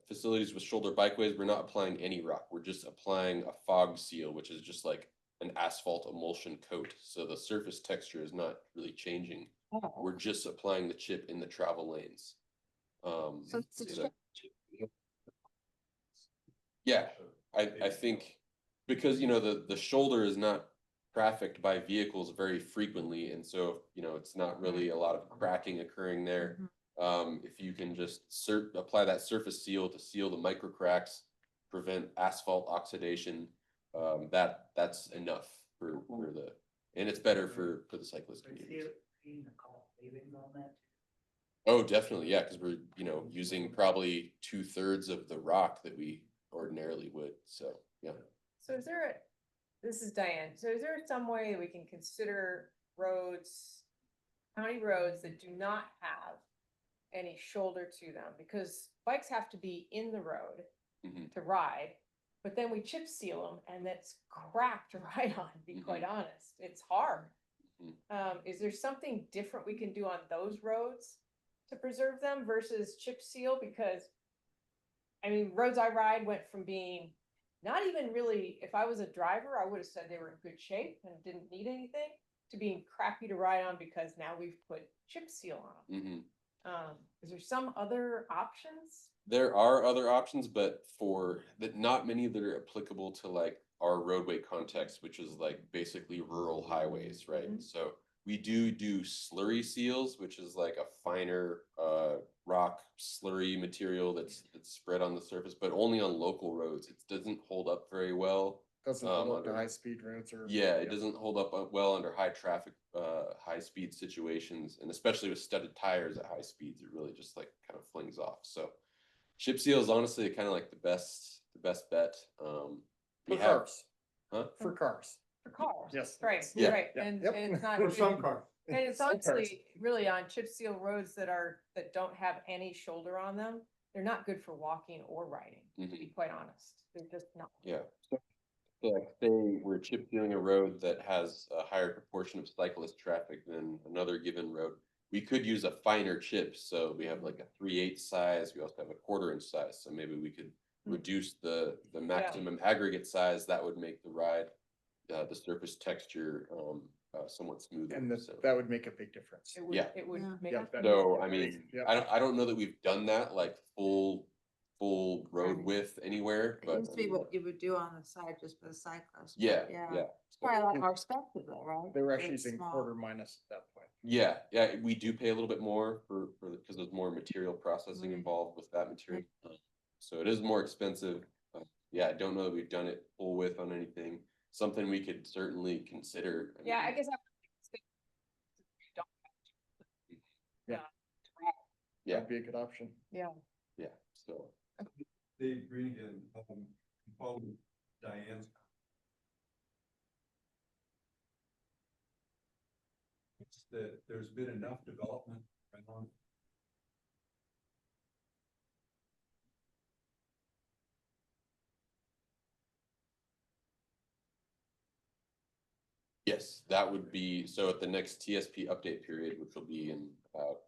Speaker 7: facilities with shoulder bikeways, we're not applying any rock. We're just applying a fog seal, which is just like an asphalt emulsion coat. So the surface texture is not really changing.
Speaker 4: Oh.
Speaker 7: We're just applying the chip in the travel lanes.
Speaker 4: So it's a
Speaker 7: so- Yeah, I think because, you know, the shoulder is not trafficked by vehicles very frequently. And so, you know, it's not really a lot of cracking occurring there. If you can just apply that surface seal to seal the micro cracks, prevent asphalt oxidation, that's enough for the, and it's better for the cyclist community. Oh, definitely, yeah, because we're, you know, using probably 2/3 of the rock that we ordinarily would, so, yeah.
Speaker 5: So is there this is Diane, so is there some way that we can consider roads, county roads that do not have any shoulder to them? Because bikes have to be in the road to ride, but then we chip seal them and that's crap to ride on, to be quite honest. It's hard. Is there something different we can do on those roads to preserve them versus chip seal? Because I mean, roads I ride went from being not even really, if I was a driver, I would have said they were in good shape and didn't need anything, to being crappy to ride on because now we've put chip seal on them. Is there some other options?
Speaker 7: There are other options, but for that, not many that are applicable to like our roadway context, which is like basically rural highways, right? So we do slurry seals, which is like a finer rock slurry material that's spread on the surface, but only on local roads. It doesn't hold up very well.
Speaker 1: Doesn't hold up to high-speed roads or.
Speaker 7: Yeah, it doesn't hold up well under high traffic, high speed situations, and especially with studded tires at high speeds, it really just like kind of flings off. So chip seal is honestly kind of like the best bet.
Speaker 1: For cars.
Speaker 7: Huh?
Speaker 1: For cars.
Speaker 5: For cars.
Speaker 1: Yes.
Speaker 5: Right,
Speaker 7: Yeah.
Speaker 5: right.
Speaker 1: Yeah.
Speaker 5: And
Speaker 1: Yep.
Speaker 5: it's not.
Speaker 1: For some cars.
Speaker 5: And it's
Speaker 1: Some cars.
Speaker 5: honestly really on chip seal roads that don't have any shoulder on them. They're not good for walking or riding, to be quite honest. They're just not.
Speaker 7: Yeah. So like say we're chip sealing a road that has a higher proportion of cyclist traffic than another given road. We could use a finer chip. So we have like a 3/8 size. We also have a 1/4 inch size. So maybe we could reduce the maximum aggregate size. That would make the ride, the surface texture, somewhat smoother.
Speaker 1: And
Speaker 7: So.
Speaker 1: that would make a big difference.
Speaker 5: It would,
Speaker 7: Yeah.
Speaker 5: it would make.
Speaker 1: Yeah.
Speaker 7: So I mean,
Speaker 1: Yeah.
Speaker 7: I don't know that we've done that like full road width anywhere,
Speaker 4: It
Speaker 7: but
Speaker 4: used to be what you would do on the side just for the cyclist. but
Speaker 7: yeah.
Speaker 4: It's probably a lot more expensive though, right?
Speaker 1: They were actually
Speaker 4: It's
Speaker 1: using
Speaker 4: small.
Speaker 1: 1/4 minus at that point.
Speaker 7: Yeah, we do pay a little bit more for because there's more material processing involved with that material. So it is more expensive. Yeah, I don't know that we've done it full width on anything. Something we could certainly consider.
Speaker 5: Yeah, I guess.
Speaker 7: Yeah,
Speaker 1: That'd be a good option.
Speaker 5: Yeah.
Speaker 7: yeah. So
Speaker 17: Dave Green, follow Diane's. It's that there's been enough development around.
Speaker 7: yes, that would be so at the next TSP update period, which will be in about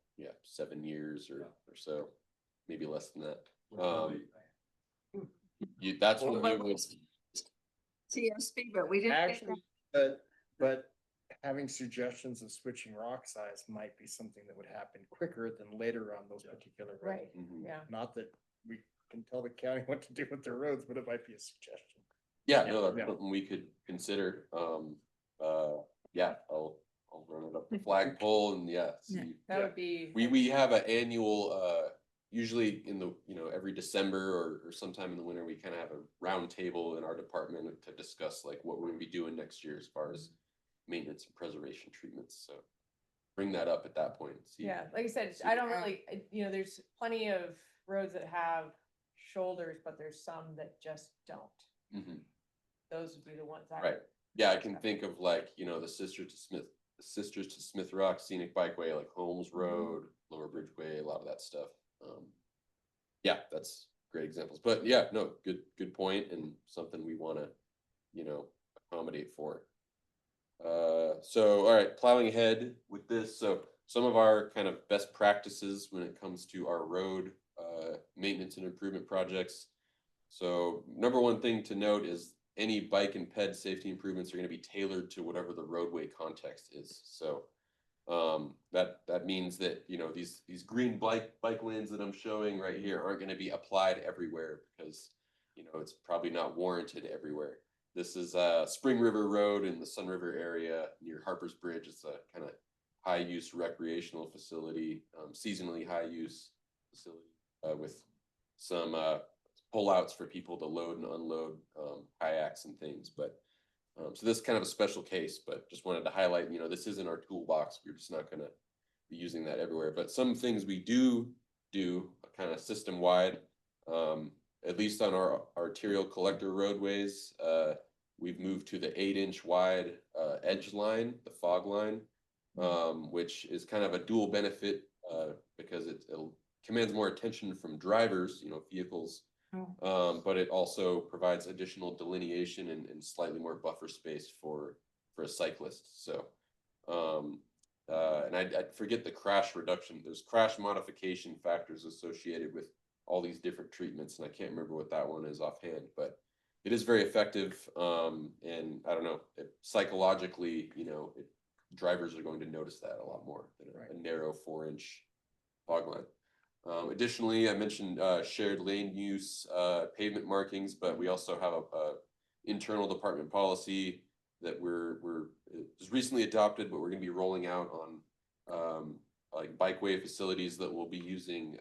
Speaker 7: 7 years or so, maybe less than that. That's when we would.
Speaker 4: TSP, but we didn't.
Speaker 1: Actually, but having suggestions of switching rock size might be something that would happen quicker than later on those particular roads.
Speaker 5: Right,
Speaker 7: Mhm.
Speaker 5: yeah.
Speaker 1: Not that we can tell the county what to do with their roads, but it might be a suggestion.
Speaker 7: Yeah, no, that's
Speaker 1: Yeah.
Speaker 7: something we could consider. Yeah, I'll run it up the flagpole and see.
Speaker 5: That would be.
Speaker 7: We have an annual, usually in the, every December or sometime in the winter, we kind of have a round table in our department to discuss like what we're gonna be doing next year as far as maintenance and preservation treatments. So bring that up at that point. See.
Speaker 5: Yeah, like I said, I don't really, there's plenty of roads that have shoulders, but there's some that just don't.
Speaker 7: Mhm.
Speaker 5: those would be the ones. I
Speaker 7: Right. Yeah, I can think of like, you know, the Sisters to Smith Rock Scenic Bikeway, like Holmes Road, Lower Bridgeway, a lot of that stuff. Yeah, that's great examples. But yeah, no, good point, and something we want to, you know, accommodate for. So all right, plowing ahead with this. So some of our kind of best practices when it comes to our road maintenance and improvement projects. So number one thing to note is any bike and ped safety improvements are going to be tailored to whatever the roadway context is. So that means that, you know, these green bike lanes that I'm showing right here aren't going to be applied everywhere because, you know, it's probably not warranted everywhere. This is Spring River Road in the Sun River area near Harper's Bridge. It's a kind of high use recreational facility, seasonally high use facility with some pullouts for people to load and unload kayaks and things. But so this is kind of a special case, but just wanted to highlight, you know, this isn't our toolbox. We're just not going to be using that everywhere. But some things we do kind of system wide, at least on our arterial collector roadways, we've moved to the 8-inch wide edge line, the fog line, which is kind of a dual benefit because it commands more attention from drivers, you know, vehicles. But it also provides additional delineation and slightly more buffer space for a cyclist. So, and I forget the crash reduction. There's crash modification factors associated with all these different treatments, and I can't remember what that one is offhand, but it is very effective. And I don't know, psychologically, you know, drivers are going to notice that a lot more than a narrow 4-inch fog line. Additionally, I mentioned shared lane use, pavement markings, but we also have a internal department policy that was recently adopted, but we're going to be rolling out on like bikeway facilities that we'll be using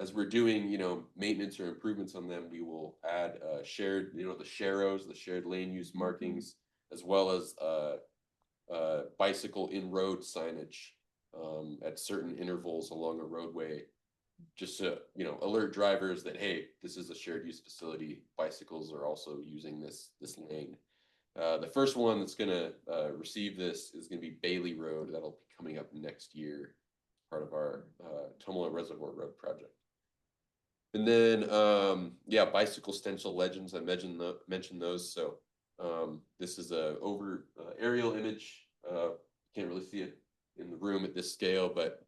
Speaker 7: as we're doing, you know, maintenance or improvements on them. We will add shared, you know, the sharrows, the shared lane use markings, as well as bicycle in-road signage at certain intervals along a roadway, just to, you know, alert drivers that, hey, this is a shared use facility. Bicycles are also using this lane. The first one that's going to receive this is going to be Bailey Road. That'll be coming up next year, part of our Tumalo Reservoir Road project. And then, yeah, bicycle stencil legends. I mentioned those. So this is a aerial image. Can't really see it in the room at this scale, but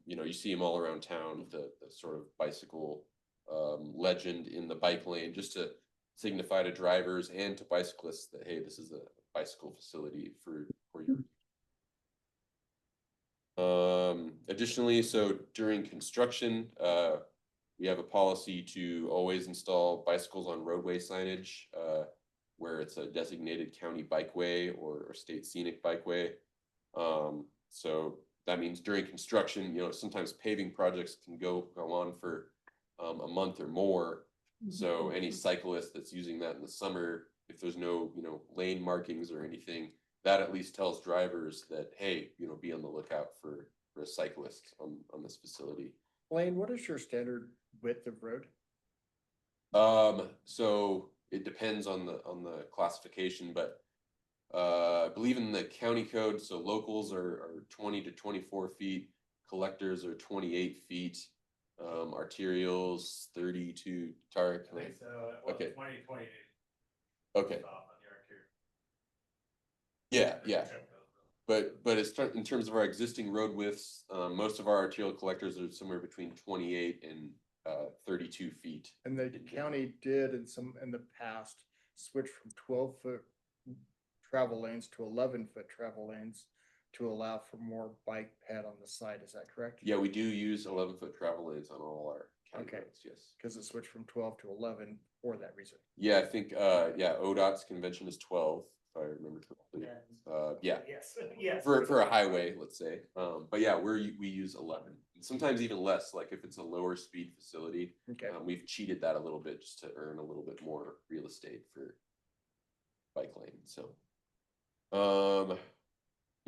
Speaker 7: you know, you see them all around town, the sort of bicycle legend in the bike lane, just to signify to drivers and to bicyclists that, hey, this is a bicycle facility for your. Additionally, so during construction, we have a policy to always install bicycles on roadway signage where it's a designated county bikeway or state scenic bikeway. So that means during construction, you know, sometimes paving projects can go on for a month or more. So any cyclist that's using that in the summer, if there's no, you know, lane markings or anything, that at least tells drivers that, hey, you know, be on the lookout for a cyclist on this facility.
Speaker 2: Blaine, what is your standard width of road?
Speaker 7: So it depends on the classification, but I believe in the county code, so locals are 20 to 24 feet, collectors are 28 feet, arterials 30 to Tarek. Okay.
Speaker 14: 2028.
Speaker 7: Okay. Yeah. But it's in terms of our existing road widths, most of our arterial collectors are somewhere between 28 and 32 feet.
Speaker 2: And the county did in the past switch from 12-foot travel lanes to 11-foot travel lanes to allow for more bike ped on the side. Is that correct?
Speaker 7: Yeah, we do use 11-foot travel lanes on all our county roads, yes.
Speaker 2: Because it switched from 12 to 11 for that reason.
Speaker 7: Yeah, I think ODOT's convention is 12, if I remember correctly. Yeah.
Speaker 8: Yes.
Speaker 7: For a highway, let's say. But yeah, we use 11. And sometimes even less, like if it's a lower speed facility.
Speaker 2: Okay.
Speaker 7: We've cheated that a little bit just to earn a little bit more real estate for bike lane. So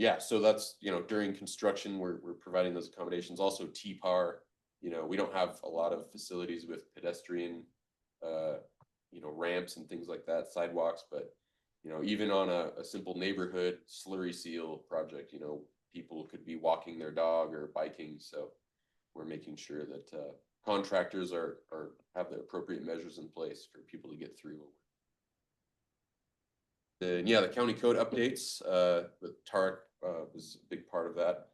Speaker 7: yeah, so that's, you know, during construction, we're providing those accommodations. Also TPAR, you know, we don't have a lot of facilities with pedestrian you know, ramps and things like that, sidewalks, but you know, even on a simple neighborhood slurry seal project, you know, people could be walking their dog or biking, so we're making sure that contractors have the appropriate measures in place for people to get through. Then yeah, the county code updates, with Tarek was a big part of that.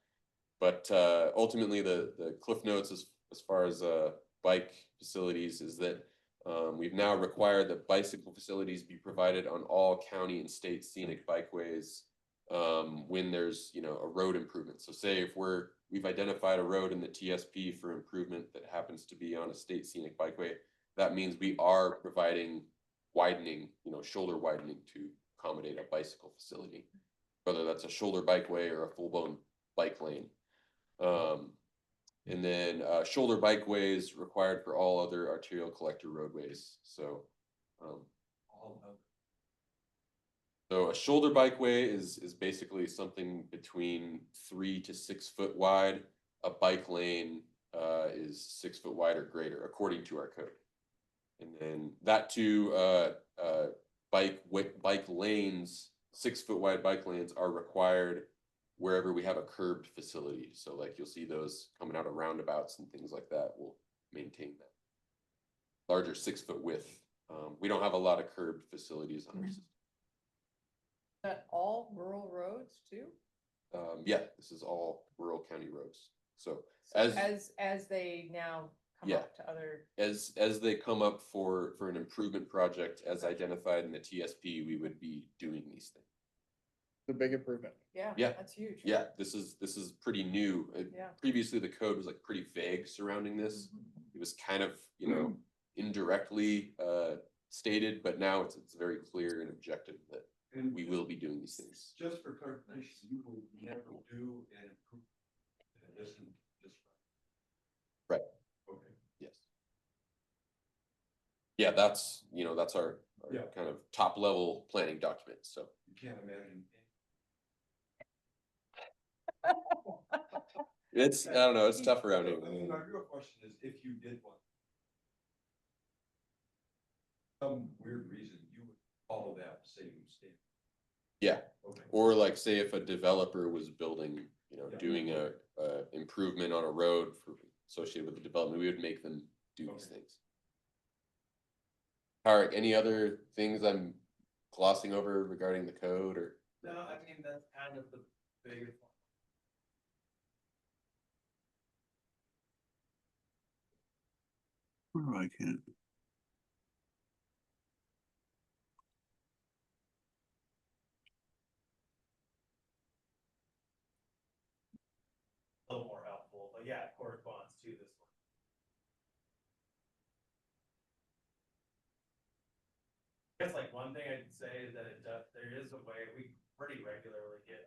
Speaker 7: But ultimately the cliff notes as far as bike facilities is that we've now required that bicycle facilities be provided on all county and state scenic bikeways when there's, you know, a road improvement. So say if we've identified a road in the TSP for improvement that happens to be on a state scenic bikeway, that means we are providing widening, you know, shoulder widening to accommodate a bicycle facility, whether that's a shoulder bikeway or a full-blown bike lane. And then shoulder bikeways required for all other arterial collector roadways. So so a shoulder bikeway is basically something between 3 to 6 foot wide. A bike lane is 6 foot wide or greater, according to our code. And then that too, bike lanes, 6 foot wide bike lanes are required wherever we have a curbed facility. So like you'll see those coming out of roundabouts and things like that, we'll maintain that. Larger 6 foot width. We don't have a lot of curbed facilities on our system.
Speaker 5: That all rural roads too?
Speaker 7: Yeah, this is all rural county roads. So
Speaker 5: As they now come
Speaker 7: Yeah.
Speaker 5: up to other,
Speaker 7: as they come up for an improvement project as identified in the TSP, we would be doing these things.
Speaker 2: The big improvement.
Speaker 5: yeah,
Speaker 7: Yeah.
Speaker 5: that's huge.
Speaker 7: Yeah, this is pretty new.
Speaker 5: Yeah.
Speaker 7: Previously, the code was like pretty vague surrounding this. It was kind of, you know, indirectly stated, but now it's very clear and objective that we will be doing these things.
Speaker 17: Just for clarification, you will never do an improvement that isn't just
Speaker 7: Right.
Speaker 17: okay.
Speaker 7: Yes. Yeah, that's, you know, that's our
Speaker 17: Yeah.
Speaker 7: kind of top level planning document. So
Speaker 17: You can't imagine.
Speaker 7: it's, I don't know, it's tough around here.
Speaker 17: I mean, my real question is, if you did one, some weird reason, you would follow that same standard.
Speaker 7: Yeah.
Speaker 17: Okay.
Speaker 7: Or like say if a developer was building, you know,
Speaker 17: Yeah.
Speaker 7: doing a improvement on a road associated with the development, we would make them do these things. Tarek, any other things I'm glossing over regarding the code or?
Speaker 14: No, I mean, that's kind of the biggest one.
Speaker 12: Oh, I can't.
Speaker 14: A little more helpful, but yeah, it corresponds to this one. I guess like one thing I'd say is that it does, there is a way we pretty regularly get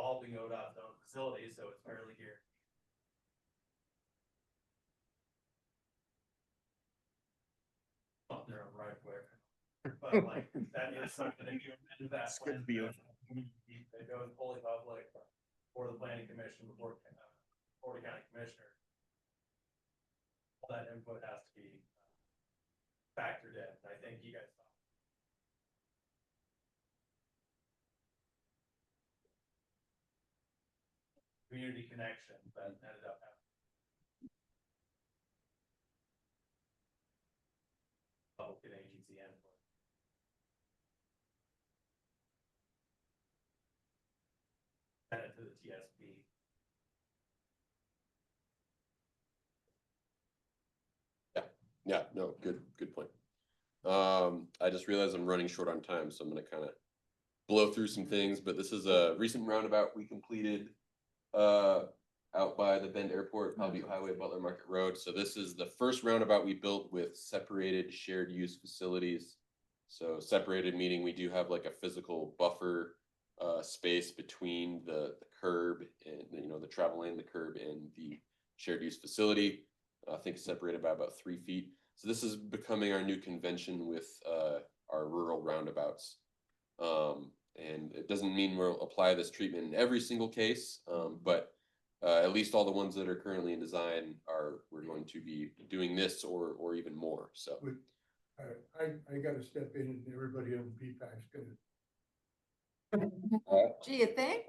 Speaker 14: all being ODOT's own facilities, so it's fairly here. Not their own right where, but like, that is something that you into that.
Speaker 2: It's good to be
Speaker 14: plan. It goes fully public for the planning commission before the county commissioner. All that input has to be factored in. I think you guys saw. Community connection that ended up happening. Public and agency input. Send it to the TSP.
Speaker 7: Yeah, no, good point. I just realized I'm running short on time, so I'm gonna kind of blow through some things, but this is a recent roundabout we completed out by the Bend Airport, Palm Highway, Butler Market Road. So this is the first roundabout we built with separated shared use facilities. So separated meaning we do have like a physical buffer space between the curb and, you know, the travel lane, the curb and the shared use facility. I think separated by about 3 feet. So this is becoming our new convention with our rural roundabouts. And it doesn't mean we'll apply this treatment in every single case, but at least all the ones that are currently in design we're going to be doing this or even more. So
Speaker 1: I gotta step in and everybody on the PPAC's gonna.
Speaker 4: Do you think?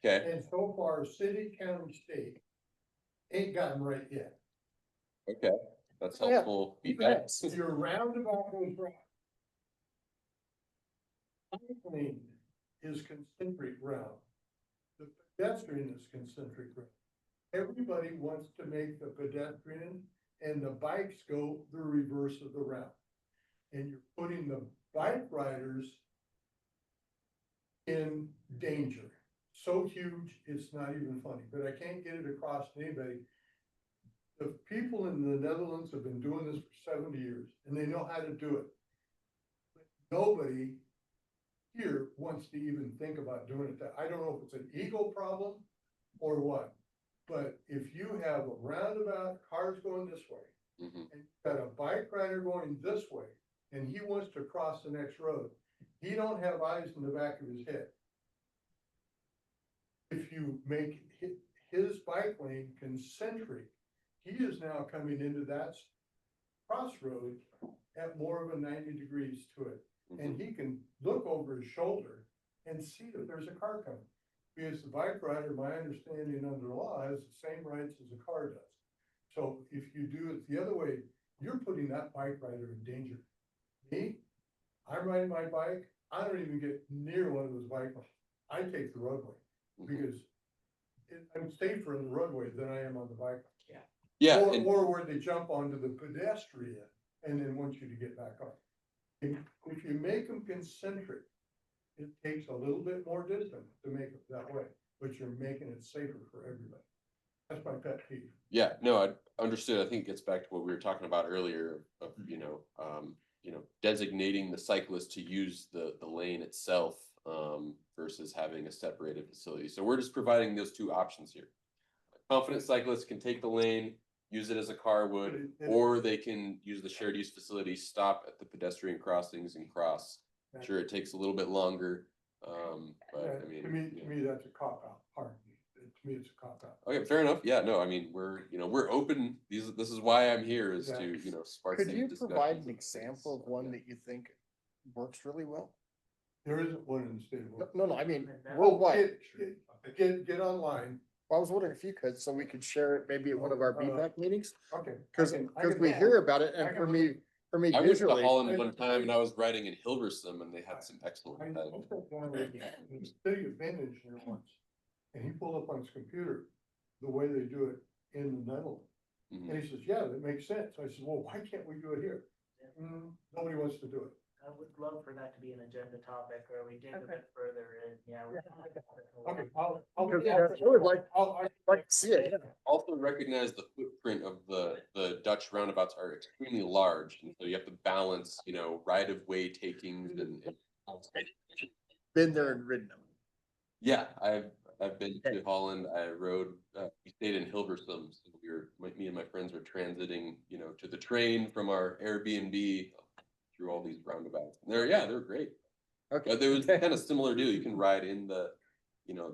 Speaker 7: Okay.
Speaker 1: And so far, city, county, state ain't gotten right yet.
Speaker 7: Okay, that's helpful feedback.
Speaker 1: Your roundabout goes right. Cycling is concentric route. The pedestrian is concentric route. Everybody wants to make the pedestrian and the bikes go the reverse of the route. And you're putting the bike riders in danger. So huge, it's not even funny, but I can't get it across to anybody. The people in the Netherlands have been doing this for 70 years and they know how to do it. But nobody here wants to even think about doing it. I don't know if it's an ego problem or what, but if you have a roundabout, cars going this way, and you've got a bike rider going this way, and he wants to cross the next road, he don't have eyes in the back of his head. If you make his bike lane concentric, he is now coming into that crossroad at more of a 90 degrees to it. And he can look over his shoulder and see that there's a car coming. Because the bike rider, my understanding under law, has the same rights as a car does. So if you do it the other way, you're putting that bike rider in danger. Me, I'm riding my bike, I don't even get near one of those bike lanes. I take the roadway because I'm safer in the roadway than I am on the bike.
Speaker 7: Yeah.
Speaker 1: Or where they jump onto the pedestrian and then want you to get back on. If you make them concentric, it takes a little bit more distance to make it that way, but you're making it safer for everybody. That's my pet peeve.
Speaker 7: Yeah, no, I understood. I think it gets back to what we were talking about earlier of, designating the cyclist to use the lane itself, versus having a separated facility. So we're just providing those two options here. Confident cyclists can take the lane, use it as a car would, or they can use the shared use facility, stop at the pedestrian crossings and cross. Sure, it takes a little bit longer, but I mean,
Speaker 1: to me, that's a cop out. Pardon me. To me, it's a cop out.
Speaker 7: Okay, fair enough. Yeah, no, I mean, we're open. This is why I'm here, is to, spark.
Speaker 2: Could
Speaker 7: some
Speaker 2: you
Speaker 7: discussions
Speaker 2: provide an
Speaker 7: and
Speaker 2: example of
Speaker 7: things.
Speaker 2: one that you think works really well?
Speaker 1: There isn't one in the state of Oregon.
Speaker 2: No, I mean worldwide.
Speaker 1: Get online.
Speaker 2: Well, I was wondering if you could, so we could share it maybe at one of our BPAC meetings,
Speaker 1: Okay.
Speaker 2: because we hear about it, and for me
Speaker 7: I went to
Speaker 2: visually.
Speaker 7: Holland one time and I was riding in Hilversum and they had some excellent.
Speaker 1: I looked at one of the city of Bend engineer once, and he pulled up on his computer the way they do it in the Netherlands. And he says, yeah, that makes sense. I said, well, why can't we do it here? Nobody wants to do it.
Speaker 8: I would love for that to be an agenda topic where we dig a bit further in, yeah.
Speaker 1: Okay,
Speaker 2: I would like to see it.
Speaker 7: Also recognize the footprint of the Dutch roundabouts are extremely large, and so you have to balance, right of way takings and.
Speaker 2: Been there and ridden them.
Speaker 7: Yeah, I've been to Holland. I rode. We stayed in Hilversum. So me and my friends were transiting, to the train from our Airbnb through all these roundabouts. They're great.
Speaker 2: Okay.
Speaker 7: But there was kind of similar deal. You can ride in the,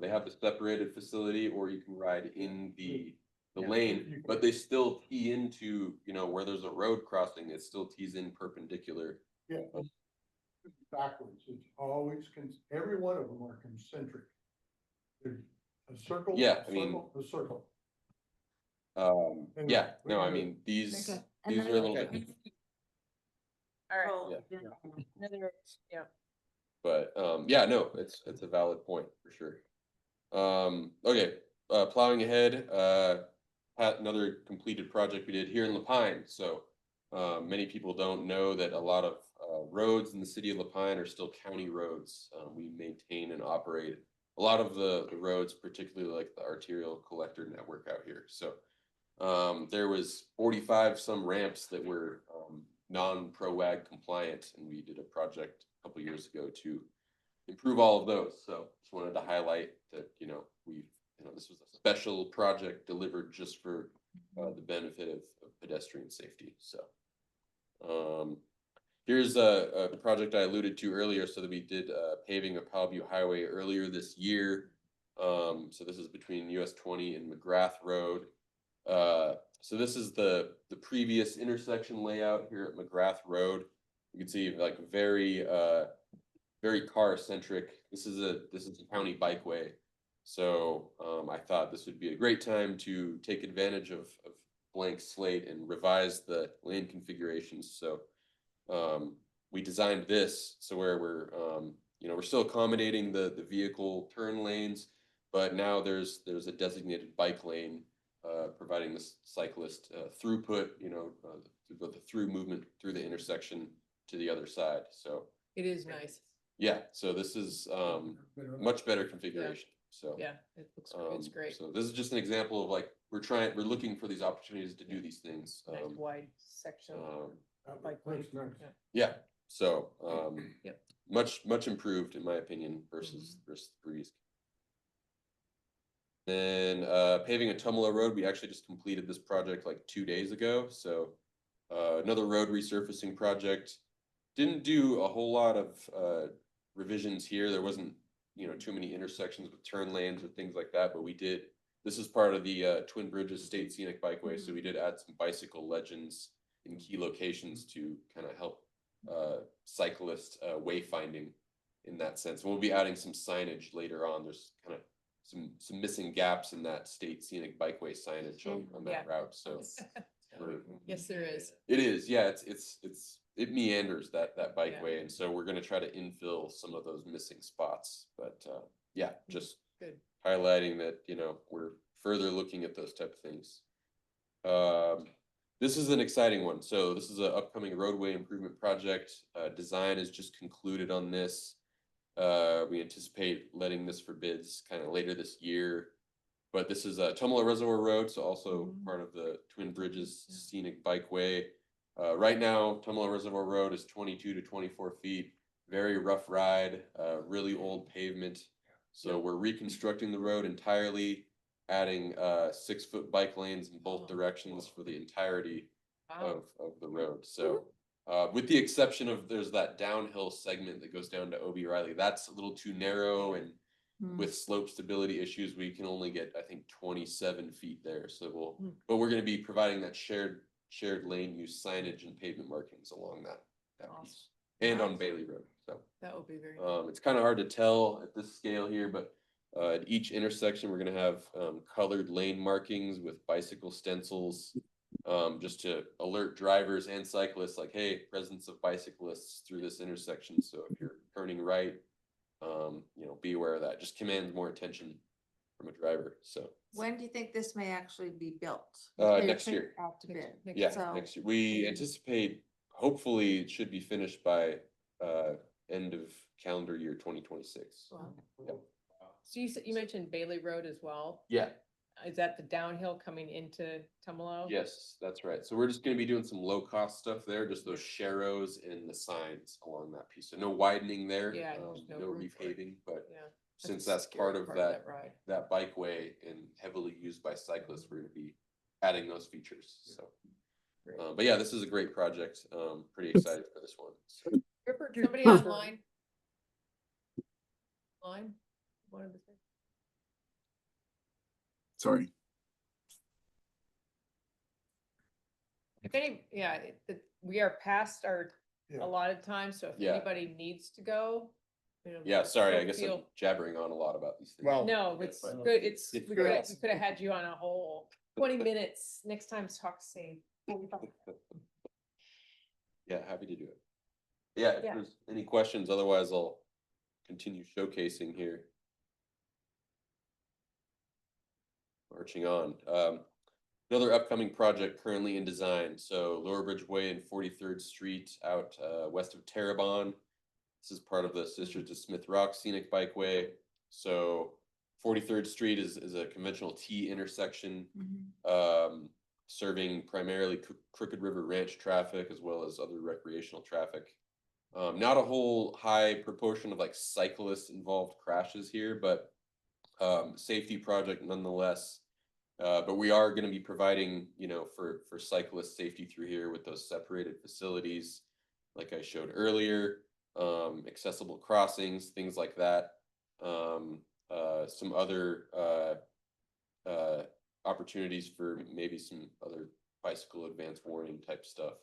Speaker 7: they have the separated facility, or you can ride in the lane, but they still tee into, where there's a road crossing, it still tees in perpendicular.
Speaker 1: Yeah. Backwards. It's always, every one of them are concentric. There's a circle.
Speaker 7: Yeah,
Speaker 1: a
Speaker 7: I mean.
Speaker 1: circle, a circle.
Speaker 7: Yeah, no, I mean, these
Speaker 4: Okay.
Speaker 7: are a little bit.
Speaker 5: All right.
Speaker 7: Yeah.
Speaker 5: Another, yeah.
Speaker 7: But yeah, no, it's a valid point for sure. Okay, plowing ahead, another completed project we did here in Lapine. So many people don't know that a lot of roads in the city of Lapine are still county roads. We maintain and operate a lot of the roads, particularly like the arterial collector network out here. So there was 45 some ramps that were non-ProWag compliant, and we did a project a couple years ago to improve all of those. So just wanted to highlight that, this was a special project delivered just for the benefit of pedestrian safety. So here's a project I alluded to earlier. So that we did paving of Powell Butte Highway earlier this year. So this is between US 20 and McGrath Road. So this is the previous intersection layout here at McGrath Road. You can see like very car centric. This is a county bikeway. So I thought this would be a great time to take advantage of blank slate and revise the lane configurations. So we designed this so where we're we're still accommodating the vehicle turn lanes, but now there's a designated bike lane providing the cyclist throughput, the through movement through the intersection to the other side. So
Speaker 5: It is nice.
Speaker 7: yeah, so this is much better configuration. So
Speaker 5: Yeah, it looks, it's great.
Speaker 7: So this is just an example of like we're looking for these opportunities to do these things.
Speaker 5: Nice wide section. Bike lane. Yeah.
Speaker 7: Yeah. So
Speaker 5: Yep.
Speaker 7: much improved in my opinion versus Breeze. Then paving a Tumalo Road, we actually just completed this project like 2 days ago. So another road resurfacing project. Didn't do a whole lot of revisions here. There wasn't too many intersections with turn lanes or things like that, but we did. This is part of the Twin Bridges State Scenic Bikeway, so we did add some bicycle legends in key locations to kind of help cyclist wayfinding in that sense. We'll be adding some signage later on. There's kind of some missing gaps in that State Scenic Bikeway signage on that route. So
Speaker 5: Yes, there is.
Speaker 7: it is, yeah. It meanders that bikeway, and so we're going to try to infill some of those missing spots. But yeah, just
Speaker 5: good
Speaker 7: highlighting that we're further looking at those type of things. This is an exciting one. So this is an upcoming roadway improvement project. Design is just concluded on this. We anticipate letting this for bids kind of later this year. But this is a Tumalo Reservoir Road, so also part of the Twin Bridges Scenic Bikeway. Right now, Tumalo Reservoir Road is 22 to 24 feet. Very rough ride, really old pavement. So we're reconstructing the road entirely, adding 6-foot bike lanes in both directions for the entirety of the road. So with the exception of there's that downhill segment that goes down to O.B. Riley. That's a little too narrow, and with slope stability issues, we can only get, I think, 27 feet there. So but we're going to be providing that shared lane use signage and pavement markings along that piece and on Bailey Road. So
Speaker 5: that would be very
Speaker 7: it's kind of hard to tell at this scale here, but at each intersection, we're going to have colored lane markings with bicycle stencils, just to alert drivers and cyclists like, hey, presence of bicyclists through this intersection. So if you're turning right, be aware of that. Just commands more attention from a driver. So
Speaker 4: when do you think this may actually be built?
Speaker 7: next year.
Speaker 4: Out to bid.
Speaker 7: Yeah,
Speaker 4: So-
Speaker 7: next year. We anticipate, hopefully it should be finished by end of calendar year 2026.
Speaker 5: Wow.
Speaker 7: Yep.
Speaker 5: So you mentioned Bailey Road as well.
Speaker 7: Yeah.
Speaker 5: Is that the downhill coming into Tumalo?
Speaker 7: Yes, that's right. So we're just going to be doing some low cost stuff there, just those sharrows and the signs along that piece. So no widening there,
Speaker 5: Yeah, there's no
Speaker 7: no
Speaker 5: room for it.
Speaker 7: repaving, but
Speaker 5: Yeah.
Speaker 7: since
Speaker 5: That's a
Speaker 7: that's part
Speaker 5: scary
Speaker 7: of
Speaker 5: part
Speaker 7: that
Speaker 5: ride.
Speaker 7: that bikeway and heavily used by cyclists, we're going to be adding those features. So, but yeah, this is a great project. Pretty excited for this one. So.
Speaker 5: Ripper, somebody online? Wanted to say?
Speaker 6: Sorry.
Speaker 5: If any, we are past our
Speaker 1: Yeah.
Speaker 5: allotted time, so if
Speaker 7: Yeah.
Speaker 5: anybody needs to go.
Speaker 7: Yeah, sorry, I
Speaker 5: don't
Speaker 7: guess I'm
Speaker 5: feel-
Speaker 7: jabbering on a lot about these things.
Speaker 5: No, it's good, we could have had you on a whole 20 minutes, next time talk same.
Speaker 7: Yeah, happy to do it. Yeah, if
Speaker 5: Yeah.
Speaker 7: there's any questions, otherwise I'll continue showcasing here. Marching on. Another upcoming project currently in design. So Lower Bridge Way and 43rd Street out west of Terrebonne. This is part of the Sisters to Smith Rock Scenic Bikeway. So 43rd Street is a conventional T intersection, serving primarily Crooked River Ranch traffic as well as other recreational traffic. Not a whole high proportion of like cyclists involved crashes here, but safety project nonetheless. But we are going to be providing, for cyclist safety through here with those separated facilities, like I showed earlier, accessible crossings, things like that. Some other opportunities for maybe some other bicycle advance warning type stuff.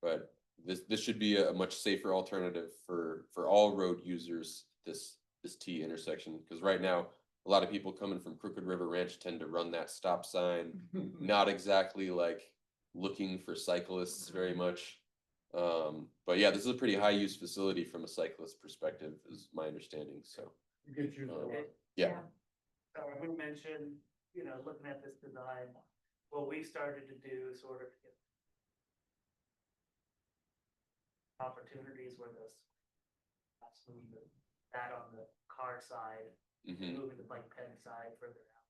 Speaker 7: But this should be a much safer alternative for all road users, this T intersection, because right now a lot of people coming from Crooked River Ranch tend to run that stop sign, not exactly like looking for cyclists very much. But yeah, this is a pretty high use facility from a cyclist perspective, is my understanding. So
Speaker 1: Good use.
Speaker 7: yeah.
Speaker 8: So I would mention, looking at this design, what we started to do sort of get opportunities where this, absolutely, that on the car side, moving the bike pen side further out.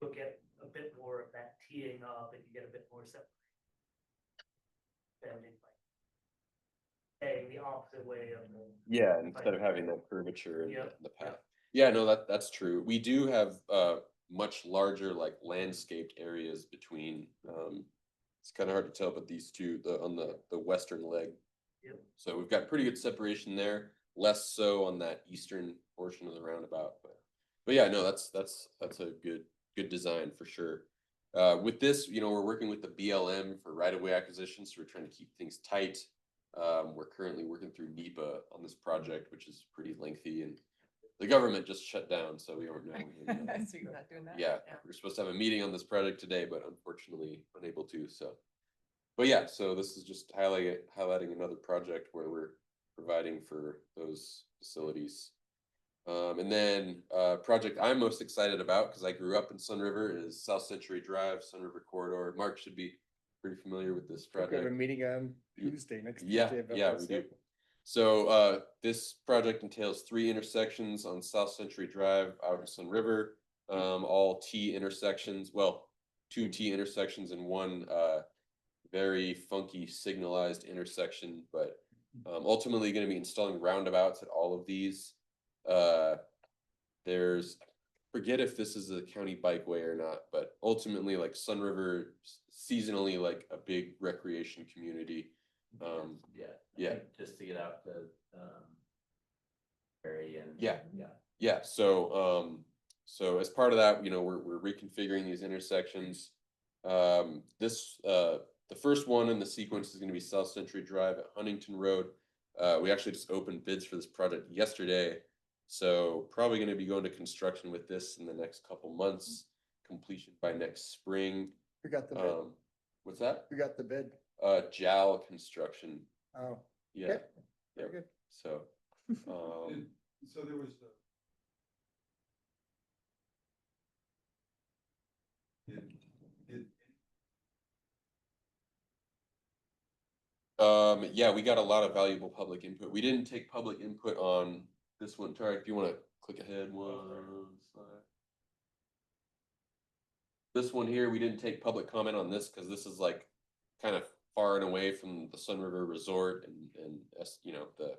Speaker 8: You'll get a bit more of that teeing up and you get a bit more separation. Bending like staying the opposite way of the.
Speaker 7: Yeah, instead of having that curvature in
Speaker 8: Yep.
Speaker 7: the path. Yeah, no, that's true. We do have much larger like landscaped areas between it's kind of hard to tell, but these two, on the western leg.
Speaker 8: Yep.
Speaker 7: So we've got pretty good separation there, less so on that eastern portion of the roundabout. But yeah, no, that's a good design for sure. With this, we're working with the BLM for right-of-way acquisition, so we're trying to keep things tight. We're currently working through NEPA on this project, which is pretty lengthy, and the government just shut down, so we don't know. when,
Speaker 5: So you're not doing that?
Speaker 7: yeah, we're supposed to have a meeting on this project today, but unfortunately unable to. But yeah, so this is just highlighting another project where we're providing for those facilities. And then project I'm most excited about, because I grew up in Sun River, is South Century Drive, Sun River Corridor. Mark should be pretty familiar with this project.
Speaker 2: We have a meeting on Tuesday, next
Speaker 7: Yeah,
Speaker 2: Tuesday. about
Speaker 7: yeah,
Speaker 2: this.
Speaker 7: we do. So this project entails 3 intersections on South Century Drive out in Sun River, all T intersections, well, 2 T intersections and 1 very funky signalized intersection, but ultimately going to be installing roundabouts at all of these. There's, forget if this is a county bikeway or not, but ultimately like Sun River seasonally like a big recreation community. Yeah.
Speaker 3: Just to get out the area and
Speaker 7: Yeah. So as part of that, we're reconfiguring these intersections. The first one in the sequence is going to be South Century Drive at Huntington Road. We actually just opened bids for this project yesterday, so probably going to be going to construction with this in the next couple months. Completion by next spring.
Speaker 2: We got the bid.
Speaker 7: What's that?
Speaker 2: We got the bid.
Speaker 7: JAL Construction.
Speaker 2: Oh.
Speaker 7: Yeah.
Speaker 2: Okay.
Speaker 7: Yeah.
Speaker 2: Very good.
Speaker 7: So.
Speaker 17: So there was
Speaker 7: Yeah, we got a lot of valuable public input. We didn't take public input on this one. Tarek, if you want to click ahead one slide. This one here, we didn't take public comment on this because this is like kind of far and away from the Sun River Resort and the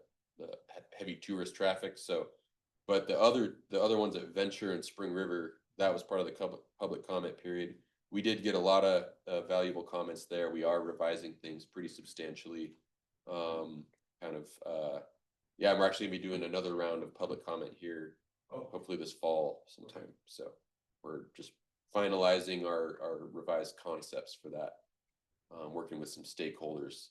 Speaker 7: heavy tourist traffic. So, but the other ones at Venture and Spring River, that was part of the public comment period. We did get a lot of valuable comments there. We are revising things pretty substantially. Yeah, we're actually gonna be doing another round of public comment here, hopefully this fall sometime. So we're just finalizing our revised concepts for that, working with some stakeholders.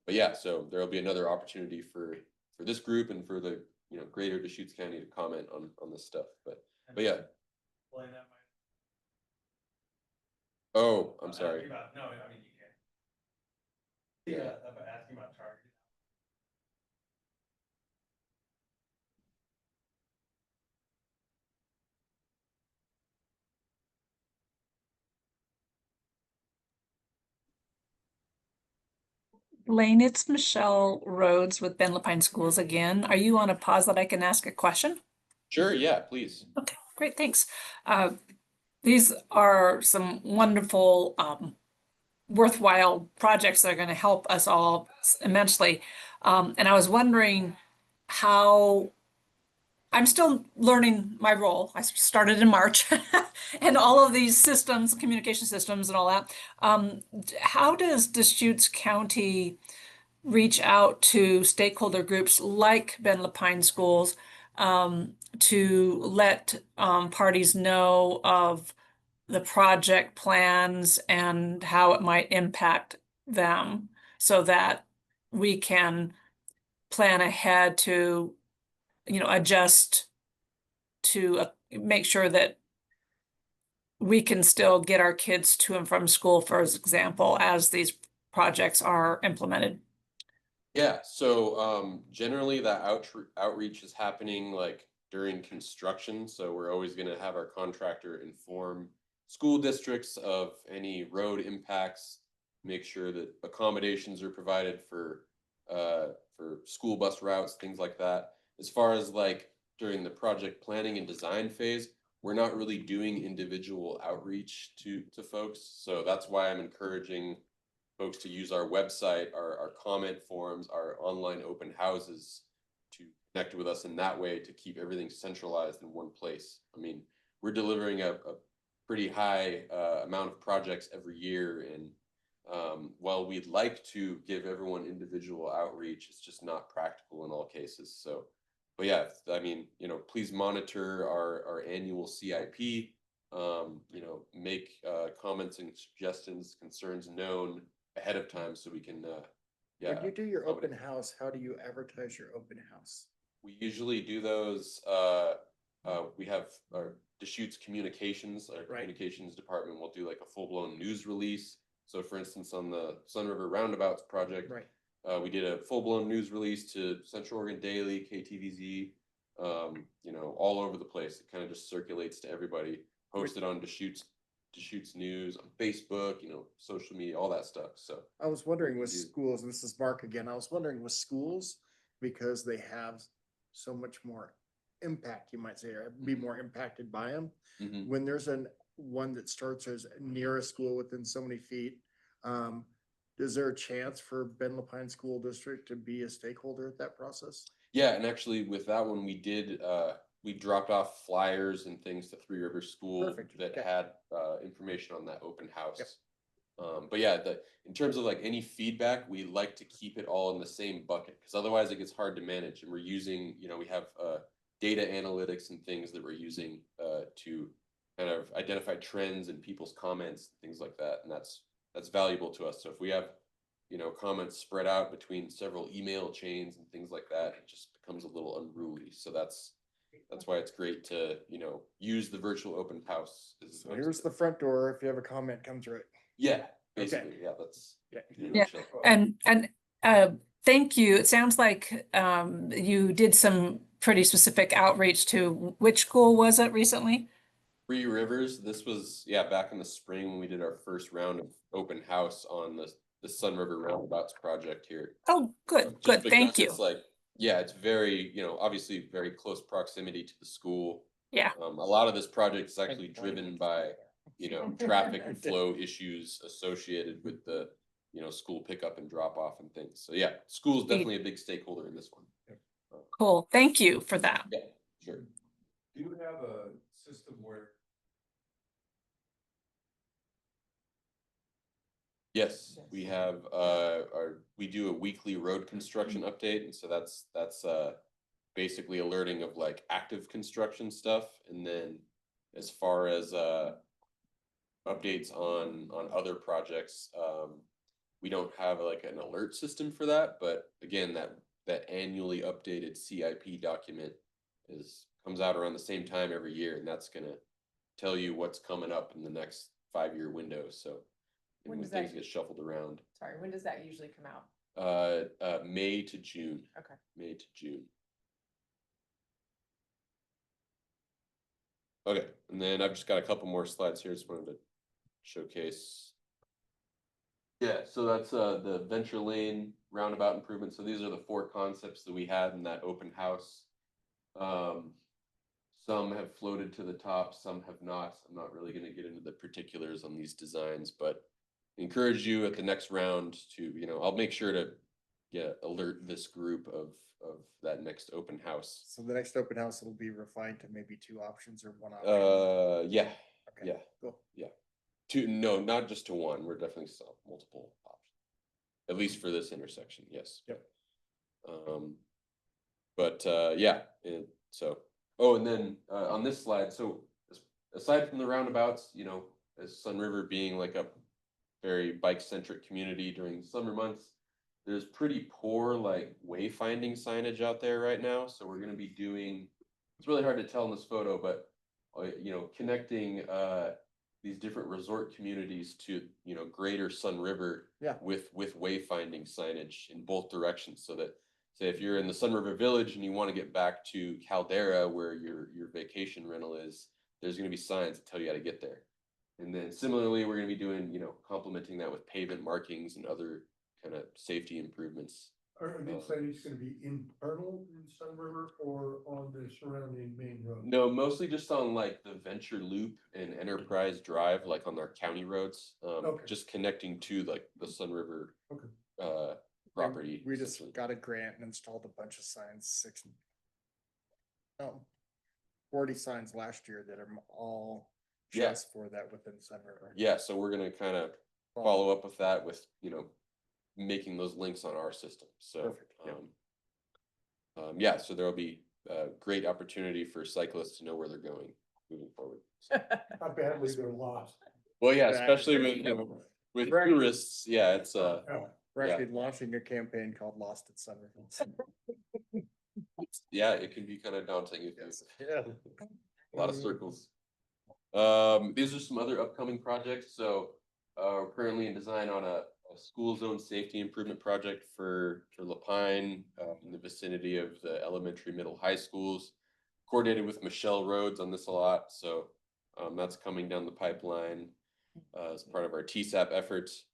Speaker 7: But yeah, so there'll be another opportunity for this group and for the greater Deschutes County to comment on this stuff. But yeah. Oh, I'm sorry.
Speaker 14: No, I mean, you can. Yeah, I'm asking about target.
Speaker 16: Lane, it's Michelle Rhodes with Ben Lapine Schools again. Are you on a pause that I can ask a question?
Speaker 7: Sure, yeah, please.
Speaker 16: Okay, great, thanks. These are some wonderful, worthwhile projects that are going to help us all immensely. And I was wondering how I'm still learning my role. I started in March and all of these systems, communication systems and all that. How does Deschutes County reach out to stakeholder groups like Ben Lapine Schools to let parties know of the project plans and how it might impact them so that we can plan ahead to, adjust to make sure that we can still get our kids to and from school, for example, as these projects are implemented.
Speaker 7: Yeah, so generally that outreach is happening like during construction. So we're always going to have our contractor inform school districts of any road impacts, make sure that accommodations are provided for school bus routes, things like that. As far as like during the project planning and design phase, we're not really doing individual outreach to folks. So that's why I'm encouraging folks to use our website, our comment forums, our online open houses to connect with us in that way to keep everything centralized in one place. I mean, we're delivering a pretty high amount of projects every year. And while we'd like to give everyone individual outreach, it's just not practical in all cases. So, but yeah, I mean, please monitor our annual CIP, make comments and suggestions, concerns known ahead of time so we can,
Speaker 2: When you do your open house, how do you advertise your open house?
Speaker 7: We usually do those, we have our Deschutes communications, our communications department will do like a full-blown news release. So for instance, on the Sun River Roundabouts project, we did a full-blown news release to Central Oregon Daily, KTVZ, all over the place. It kind of just circulates to everybody, posted on Deschutes News, on Facebook, social media, all that stuff. So
Speaker 2: I was wondering with schools, and this is Mark again, I was wondering with schools, because they have so much more impact, you might say, or be more impacted by them. When there's one that starts as near a school within so many feet, is there a chance for Ben Lapine School District to be a stakeholder at that process?
Speaker 7: Yeah, and actually with that one, we dropped off flyers and things to Three Rivers School that had information on that open house. But yeah, in terms of like any feedback, we like to keep it all in the same bucket because otherwise it gets hard to manage. And we're using, we have data analytics and things that we're using to kind of identify trends in people's comments, things like that. And that's valuable to us. So if we have, comments spread out between several email chains and things like that, it just becomes a little unruly. So that's why it's great to, use the virtual open house.
Speaker 2: So here's the front door. If you have a comment, come through it.
Speaker 7: Yeah, basically. Yeah, that's.
Speaker 16: Yeah, and thank you. It sounds like you did some pretty specific outreach to which school was it recently?
Speaker 7: Three Rivers. This was back in the spring when we did our first round of open house on the Sun River Roundabouts project here.
Speaker 16: Oh, good, good. Thank you.
Speaker 7: It's like, it's very, obviously very close proximity to the school.
Speaker 16: Yeah.
Speaker 7: A lot of this project is actually driven by, traffic and flow issues associated with the, school pickup and drop off and things. So yeah, school is definitely a big stakeholder in this one.
Speaker 16: Cool. Thank you for that.
Speaker 7: Yeah, sure.
Speaker 17: Do you have a system where?
Speaker 7: Yes, we have we do a weekly road construction update, and so that's basically alerting of like active construction stuff, and then as far as updates on other projects, we don't have like an alert system for that, but again, that annually updated CIP document comes out around the same time every year, and that's gonna tell you what's coming up in the next 5-year window. So when things get shuffled around.
Speaker 5: Sorry, when does that usually come out?
Speaker 7: May to June.
Speaker 5: Okay.
Speaker 7: May to June. Okay, and then I've just got a couple more slides here. Just wanted to showcase. Yeah, so that's the Venture Lane roundabout improvement. So these are the 4 concepts that we had in that open house. Some have floated to the top, some have not. I'm not really going to get into the particulars on these designs, but encourage you at the next round to, I'll make sure to alert this group of that next open house.
Speaker 2: So the next open house will be refined to maybe 2 options or 1 option.
Speaker 7: Yeah,
Speaker 2: Okay,
Speaker 7: yeah,
Speaker 2: cool.
Speaker 7: yeah. No, not just to one. We're definitely still multiple options. At least for this intersection, yes.
Speaker 2: Yep.
Speaker 7: But yeah, so, oh, and then on this slide, so aside from the roundabouts, you know, as Sun River being like a very bike centric community during summer months, there's pretty poor like wayfinding signage out there right now. So we're going to be doing, it's really hard to tell in this photo, but you know, connecting these different resort communities to, you know, greater Sun River with wayfinding signage in both directions, so that say if you're in the Sun River Village and you want to get back to Caldera where your vacation rental is, there's going to be signs that tell you how to get there. And then similarly, we're going to be doing, you know, complementing that with pavement markings and other kind of safety improvements.
Speaker 1: Are these signage gonna be internal in Sun River or on the surrounding main road?
Speaker 7: No, mostly just on like the Venture Loop and Enterprise Drive, like on our county roads, just connecting to like the Sun River property.
Speaker 2: We just got a grant and installed a bunch of signs, 40 signs last year that are all just for that within Sun River.
Speaker 7: Yeah, so we're gonna kind of follow up with that with, you know, making those links on our system. So
Speaker 2: Perfect,
Speaker 7: yeah, so there'll be a great opportunity for cyclists to know where they're going moving forward. So.
Speaker 1: How badly they're lost.
Speaker 7: Well, yeah, especially with tourists. Yeah, it's
Speaker 2: we're actually launching a campaign called Lost at Sun River.
Speaker 7: Yeah, it can be kind of daunting.
Speaker 2: Yeah.
Speaker 7: A lot of circles. These are some other upcoming projects. So we're currently in design on a school zone safety improvement project for Lapine in the vicinity of the elementary, middle, high schools. Coordinated with Michelle Rhodes on this a lot. So that's coming down the pipeline as part of our TSAP efforts.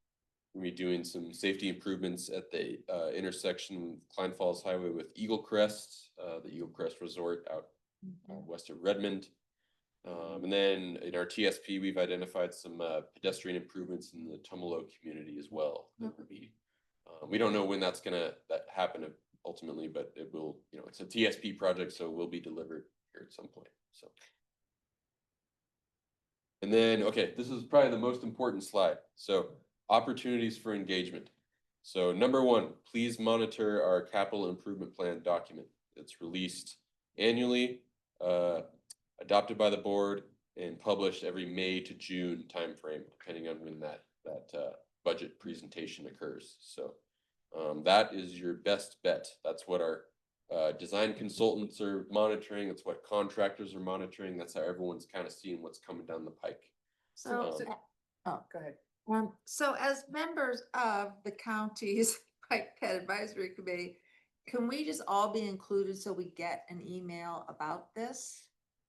Speaker 7: We'll be doing some safety improvements at the intersection with Klein Falls Highway with Eagle Crest, the Eagle Crest Resort out west of Redmond. And then in our TSP, we've identified some pedestrian improvements in the Tumalo community as well. That will be, we don't know when that's gonna happen ultimately, but it will, you know, it's a TSP project, so it will be delivered here at some point. So. And then, okay, this is probably the most important slide. So opportunities for engagement. So number 1, please monitor our capital improvement plan document. It's released annually, adopted by the board, and published every May to June timeframe, depending on when that budget presentation occurs. So that is your best bet. That's what our design consultants are monitoring. That's what contractors are monitoring. That's how everyone's kind of seeing what's coming down the pike.
Speaker 4: So,
Speaker 5: Go ahead.
Speaker 4: So as members of the county's Bike Ped Advisory Committee, can we just all be included so we get an email about this?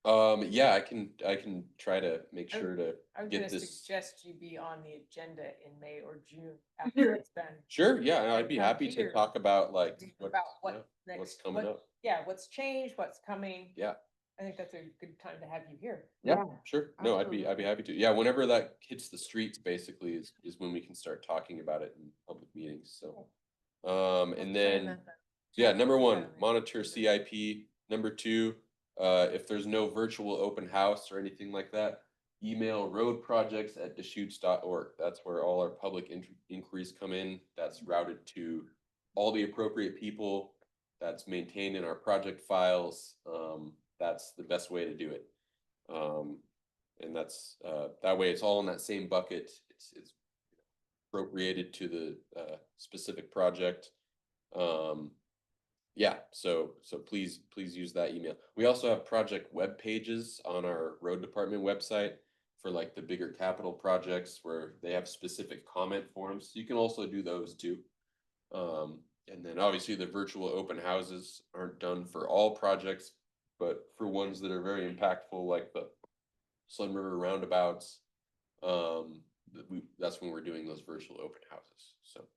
Speaker 7: Yeah, I can try to make sure to
Speaker 5: I'm
Speaker 7: get
Speaker 5: gonna
Speaker 7: this.
Speaker 5: suggest you be on the agenda in May or June after it's done.
Speaker 7: Sure, yeah, I'd be
Speaker 5: Come
Speaker 7: happy
Speaker 5: here.
Speaker 7: to talk about like
Speaker 5: About what
Speaker 7: what's
Speaker 5: next,
Speaker 7: coming up.
Speaker 5: yeah, what's changed, what's coming.
Speaker 7: Yeah.
Speaker 5: I think that's a good time to have you here.
Speaker 7: Yeah, sure. No, I'd be happy to. Yeah, whenever that hits the streets, basically is when we can start talking about it in public meetings. So, and then, yeah, number 1, monitor CIP. Number 2, if there's no virtual open house or anything like that, email roadprojects@deschutes.org. That's where all our public inquiries come in. That's routed to all the appropriate people. That's maintained in our project files. That's the best way to do it. And that's that way it's all in that same bucket. It's appropriated to the specific project. Yeah, so please use that email. We also have project web pages on our road department website for like the bigger capital projects where they have specific comment forms. You can also do those too. And then obviously the virtual open houses aren't done for all projects, but for ones that are very impactful, like the Sun River roundabouts, that's when we're doing those virtual open houses. So,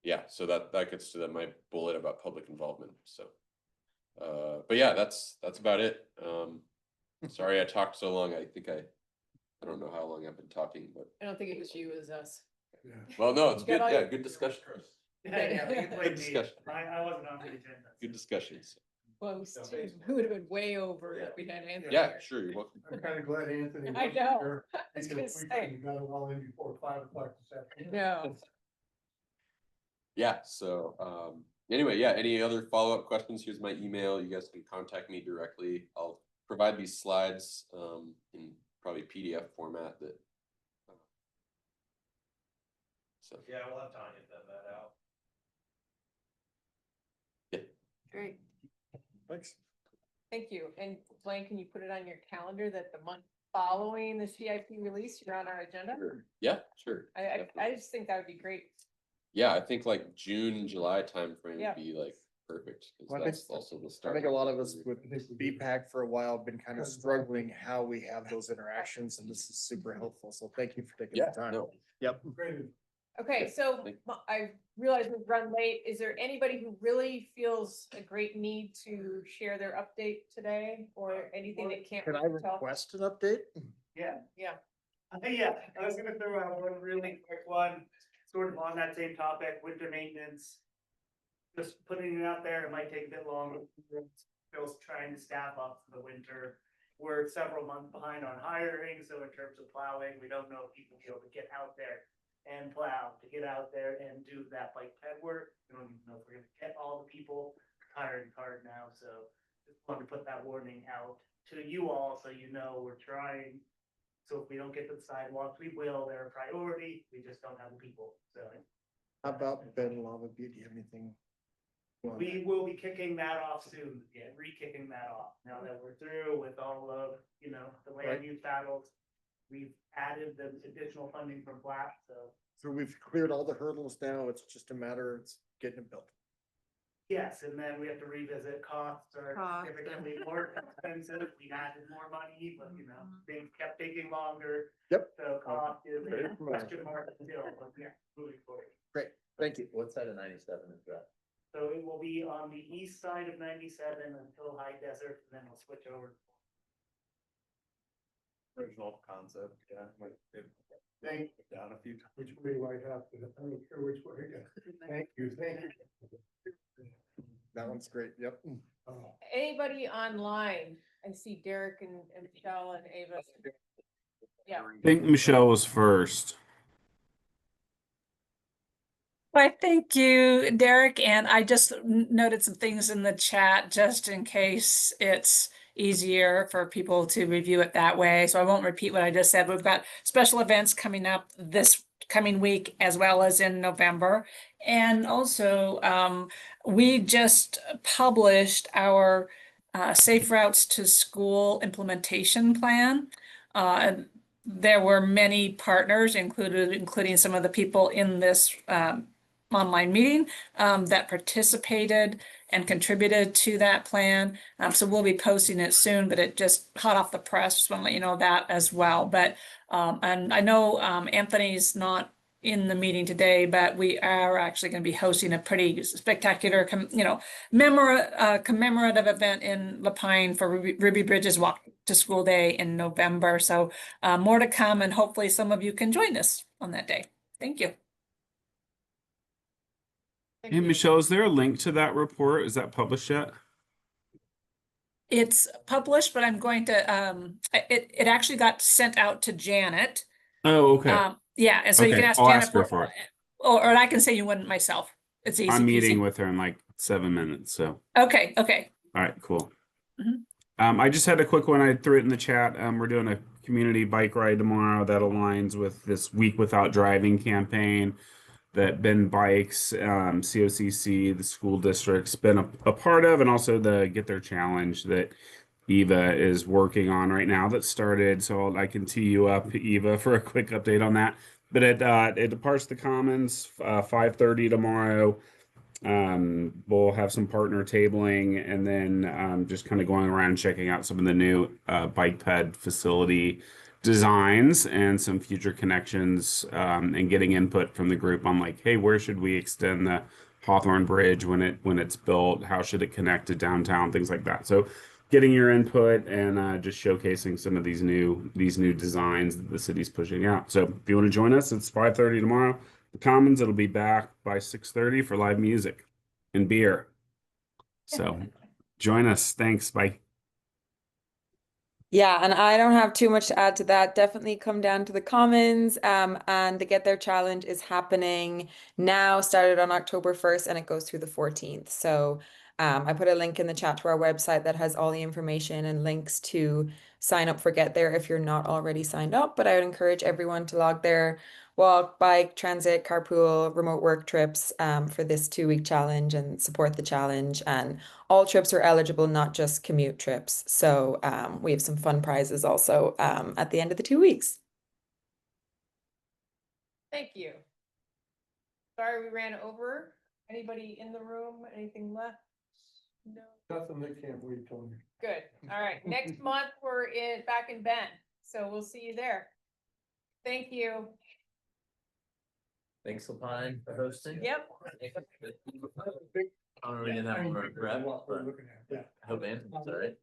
Speaker 7: yeah, so that gets to my bullet about public involvement. So, but yeah, that's about it. Sorry I talked so long. I think I don't know how long I've been talking, but
Speaker 5: I don't think it was you, it was us.
Speaker 7: Well, no, it's
Speaker 5: You
Speaker 7: good.
Speaker 5: got all
Speaker 7: Yeah,
Speaker 5: your-
Speaker 7: good discussion.
Speaker 8: Yeah, you can blame
Speaker 7: Good
Speaker 8: me.
Speaker 7: discussion.
Speaker 8: I wasn't on the agenda.
Speaker 7: Good discussions.
Speaker 5: Close to, we would have been way over if we had Anthony.
Speaker 7: Yeah,
Speaker 5: here.
Speaker 7: sure, you're welcome.
Speaker 1: I'm kind of glad Anthony.
Speaker 5: I
Speaker 1: wasn't
Speaker 5: know.
Speaker 1: here,
Speaker 5: I was
Speaker 1: because
Speaker 5: gonna
Speaker 1: we
Speaker 5: say.
Speaker 1: could've got it all in before 5 o'clock this afternoon.
Speaker 5: No.
Speaker 7: Yeah, so, anyway, yeah, any other follow-up questions? Here's my email. You guys can contact me directly. I'll provide these slides, in probably PDF format that. So,
Speaker 14: Yeah, we'll have Tanya send that out.
Speaker 5: Great.
Speaker 1: Thanks.
Speaker 5: Thank you. And Blaine, can you put it on your calendar that the month following the CIP release, you're on our agenda?
Speaker 7: sure. Yeah, sure.
Speaker 5: I just think that would be great.
Speaker 7: Yeah, I think like June, July timeframe
Speaker 5: Yeah.
Speaker 7: would be like perfect. 'Cause
Speaker 2: Well, I think-
Speaker 7: that's also the
Speaker 2: I
Speaker 7: start.
Speaker 2: think a lot of us with BPAC for a while have been kind of struggling how we have those interactions, and this is super helpful. So thank you for taking
Speaker 7: Yeah,
Speaker 2: the time.
Speaker 7: no.
Speaker 2: Yep.
Speaker 5: Okay, so I realize we've run late. Is there anybody who really feels a great need to share their update today or anything that can't?
Speaker 2: Can I
Speaker 5: wait to tell?
Speaker 2: request an update?
Speaker 8: Yeah.
Speaker 5: Yeah.
Speaker 8: Yeah, I was gonna throw out one really quick one, sort of on that same topic, winter maintenance. Just putting it out there, it might take a bit longer. Bill's trying to staff up for the winter. We're several months behind on hiring, so in terms of plowing, we don't know if people will be able to get out there and plow, to get out there and do that bike ped work. We don't even know if we're gonna get all the people hiring hard now, so just wanted to put that warning out to you all, so you know we're trying. So if we don't get to the sidewalks, we will, they're a priority, we just don't have the people, so.
Speaker 2: How about Ben Lava Butte? Do you have anything?
Speaker 8: We will be kicking that off soon, yeah, re-kicking that off, now that we're through with all of, you know, the land use battles. We've added the additional funding from Black, so.
Speaker 2: So we've cleared all the hurdles now, it's just a matter of getting it built.
Speaker 8: Yes, and then we have to revisit costs are
Speaker 4: Cost.
Speaker 8: significantly more expensive, we added more money, but you know, things kept taking longer.
Speaker 2: Yep.
Speaker 8: So cost is
Speaker 2: Very
Speaker 8: a
Speaker 2: familiar.
Speaker 8: question mark still, but yeah, moving forward.
Speaker 2: Great, thank you.
Speaker 3: What side of 97 is that?
Speaker 8: So it will be on the east side of 97 until High Desert, and then we'll switch over.
Speaker 14: Original concept, yeah.
Speaker 1: Thank
Speaker 14: Down a few times.
Speaker 1: Which way do I have to, I'm not sure which way. Thank you, thank you.
Speaker 2: That one's great, yep.
Speaker 1: Oh,
Speaker 5: Anybody online? I see Derek and Michelle and Ava. Yeah.
Speaker 12: I think Michelle was first.
Speaker 16: Why, thank you, Derek. And I just noted some things in the chat just in case it's easier for people to review it that way. So I won't repeat what I just said. We've got special events coming up this coming week as well as in November. And also, we just published our Safe Routes to School implementation plan. There were many partners including some of the people in this online meeting that participated and contributed to that plan. So we'll be posting it soon, but it just hot off the press. Just want to let you know that as well. But and I know Anthony's not in the meeting today, but we are actually going to be hosting a pretty spectacular, commemorative event in Lapine for Ruby Bridges Walk to School Day in November. So more to come, and hopefully some of you can join us on that day. Thank you.
Speaker 12: Hey, Michelle, is there a link to that report? Is that published yet?
Speaker 16: It's published, but I'm going to, it actually got sent out to Janet.
Speaker 12: Oh, okay.
Speaker 16: Yeah, and so you can
Speaker 12: Okay,
Speaker 16: ask
Speaker 12: I'll
Speaker 16: Janet
Speaker 12: ask her for it.
Speaker 16: or I can say you wouldn't myself. It's easy.
Speaker 12: I'm meeting
Speaker 16: peasy.
Speaker 12: with her in like 7 minutes, so.
Speaker 16: Okay, okay.
Speaker 12: All right, cool.
Speaker 16: Mhm.
Speaker 12: I just had a quick one. I threw it in the chat. We're doing a community bike ride tomorrow that aligns with this Week Without Driving campaign that Ben Bikes, COCC, the school district's been a part of, and also the Get Their Challenge that Eva is working on right now that started. So I can tee you up, Eva, for a quick update on that. But it departs the Commons 5:30 tomorrow. We'll have some partner tabling, and then just kind of going around checking out some of the new bike ped facility designs and some future connections, and getting input from the group on like, hey, where should we extend the Hawthorne Bridge when it's built? How should it connect to downtown? Things like that. So getting your input and just showcasing some of these new designs that the city's pushing out. So if you want to join us, it's 5:30 tomorrow. The Commons, it'll be back by 6:30 for live music and beer. So join us. Thanks. Bye.
Speaker 11: Yeah, and I don't have too much to add to that. Definitely come down to the Commons. And the Get There Challenge is happening now, started on October 1st, and it goes through the 14th. So I put a link in the chat to our website that has all the information and links to sign up for Get There if you're not already signed up. But I would encourage everyone to log there, walk, bike, transit, carpool, remote work trips for this 2-week challenge and support the challenge. And all trips are eligible, not just commute trips. So we have some fun prizes also at the end of the 2 weeks.
Speaker 5: Thank you. Sorry we ran over. Anybody in the room? Anything left? No.
Speaker 1: Nothing that can't wait, Tony.
Speaker 5: Good. All right. Next month, we're back in Bend. So we'll see you there. Thank you.
Speaker 3: Thanks, Lapine, for hosting.
Speaker 5: Yep.
Speaker 3: I don't know, we didn't have more rep, but I hope Anthony's all right.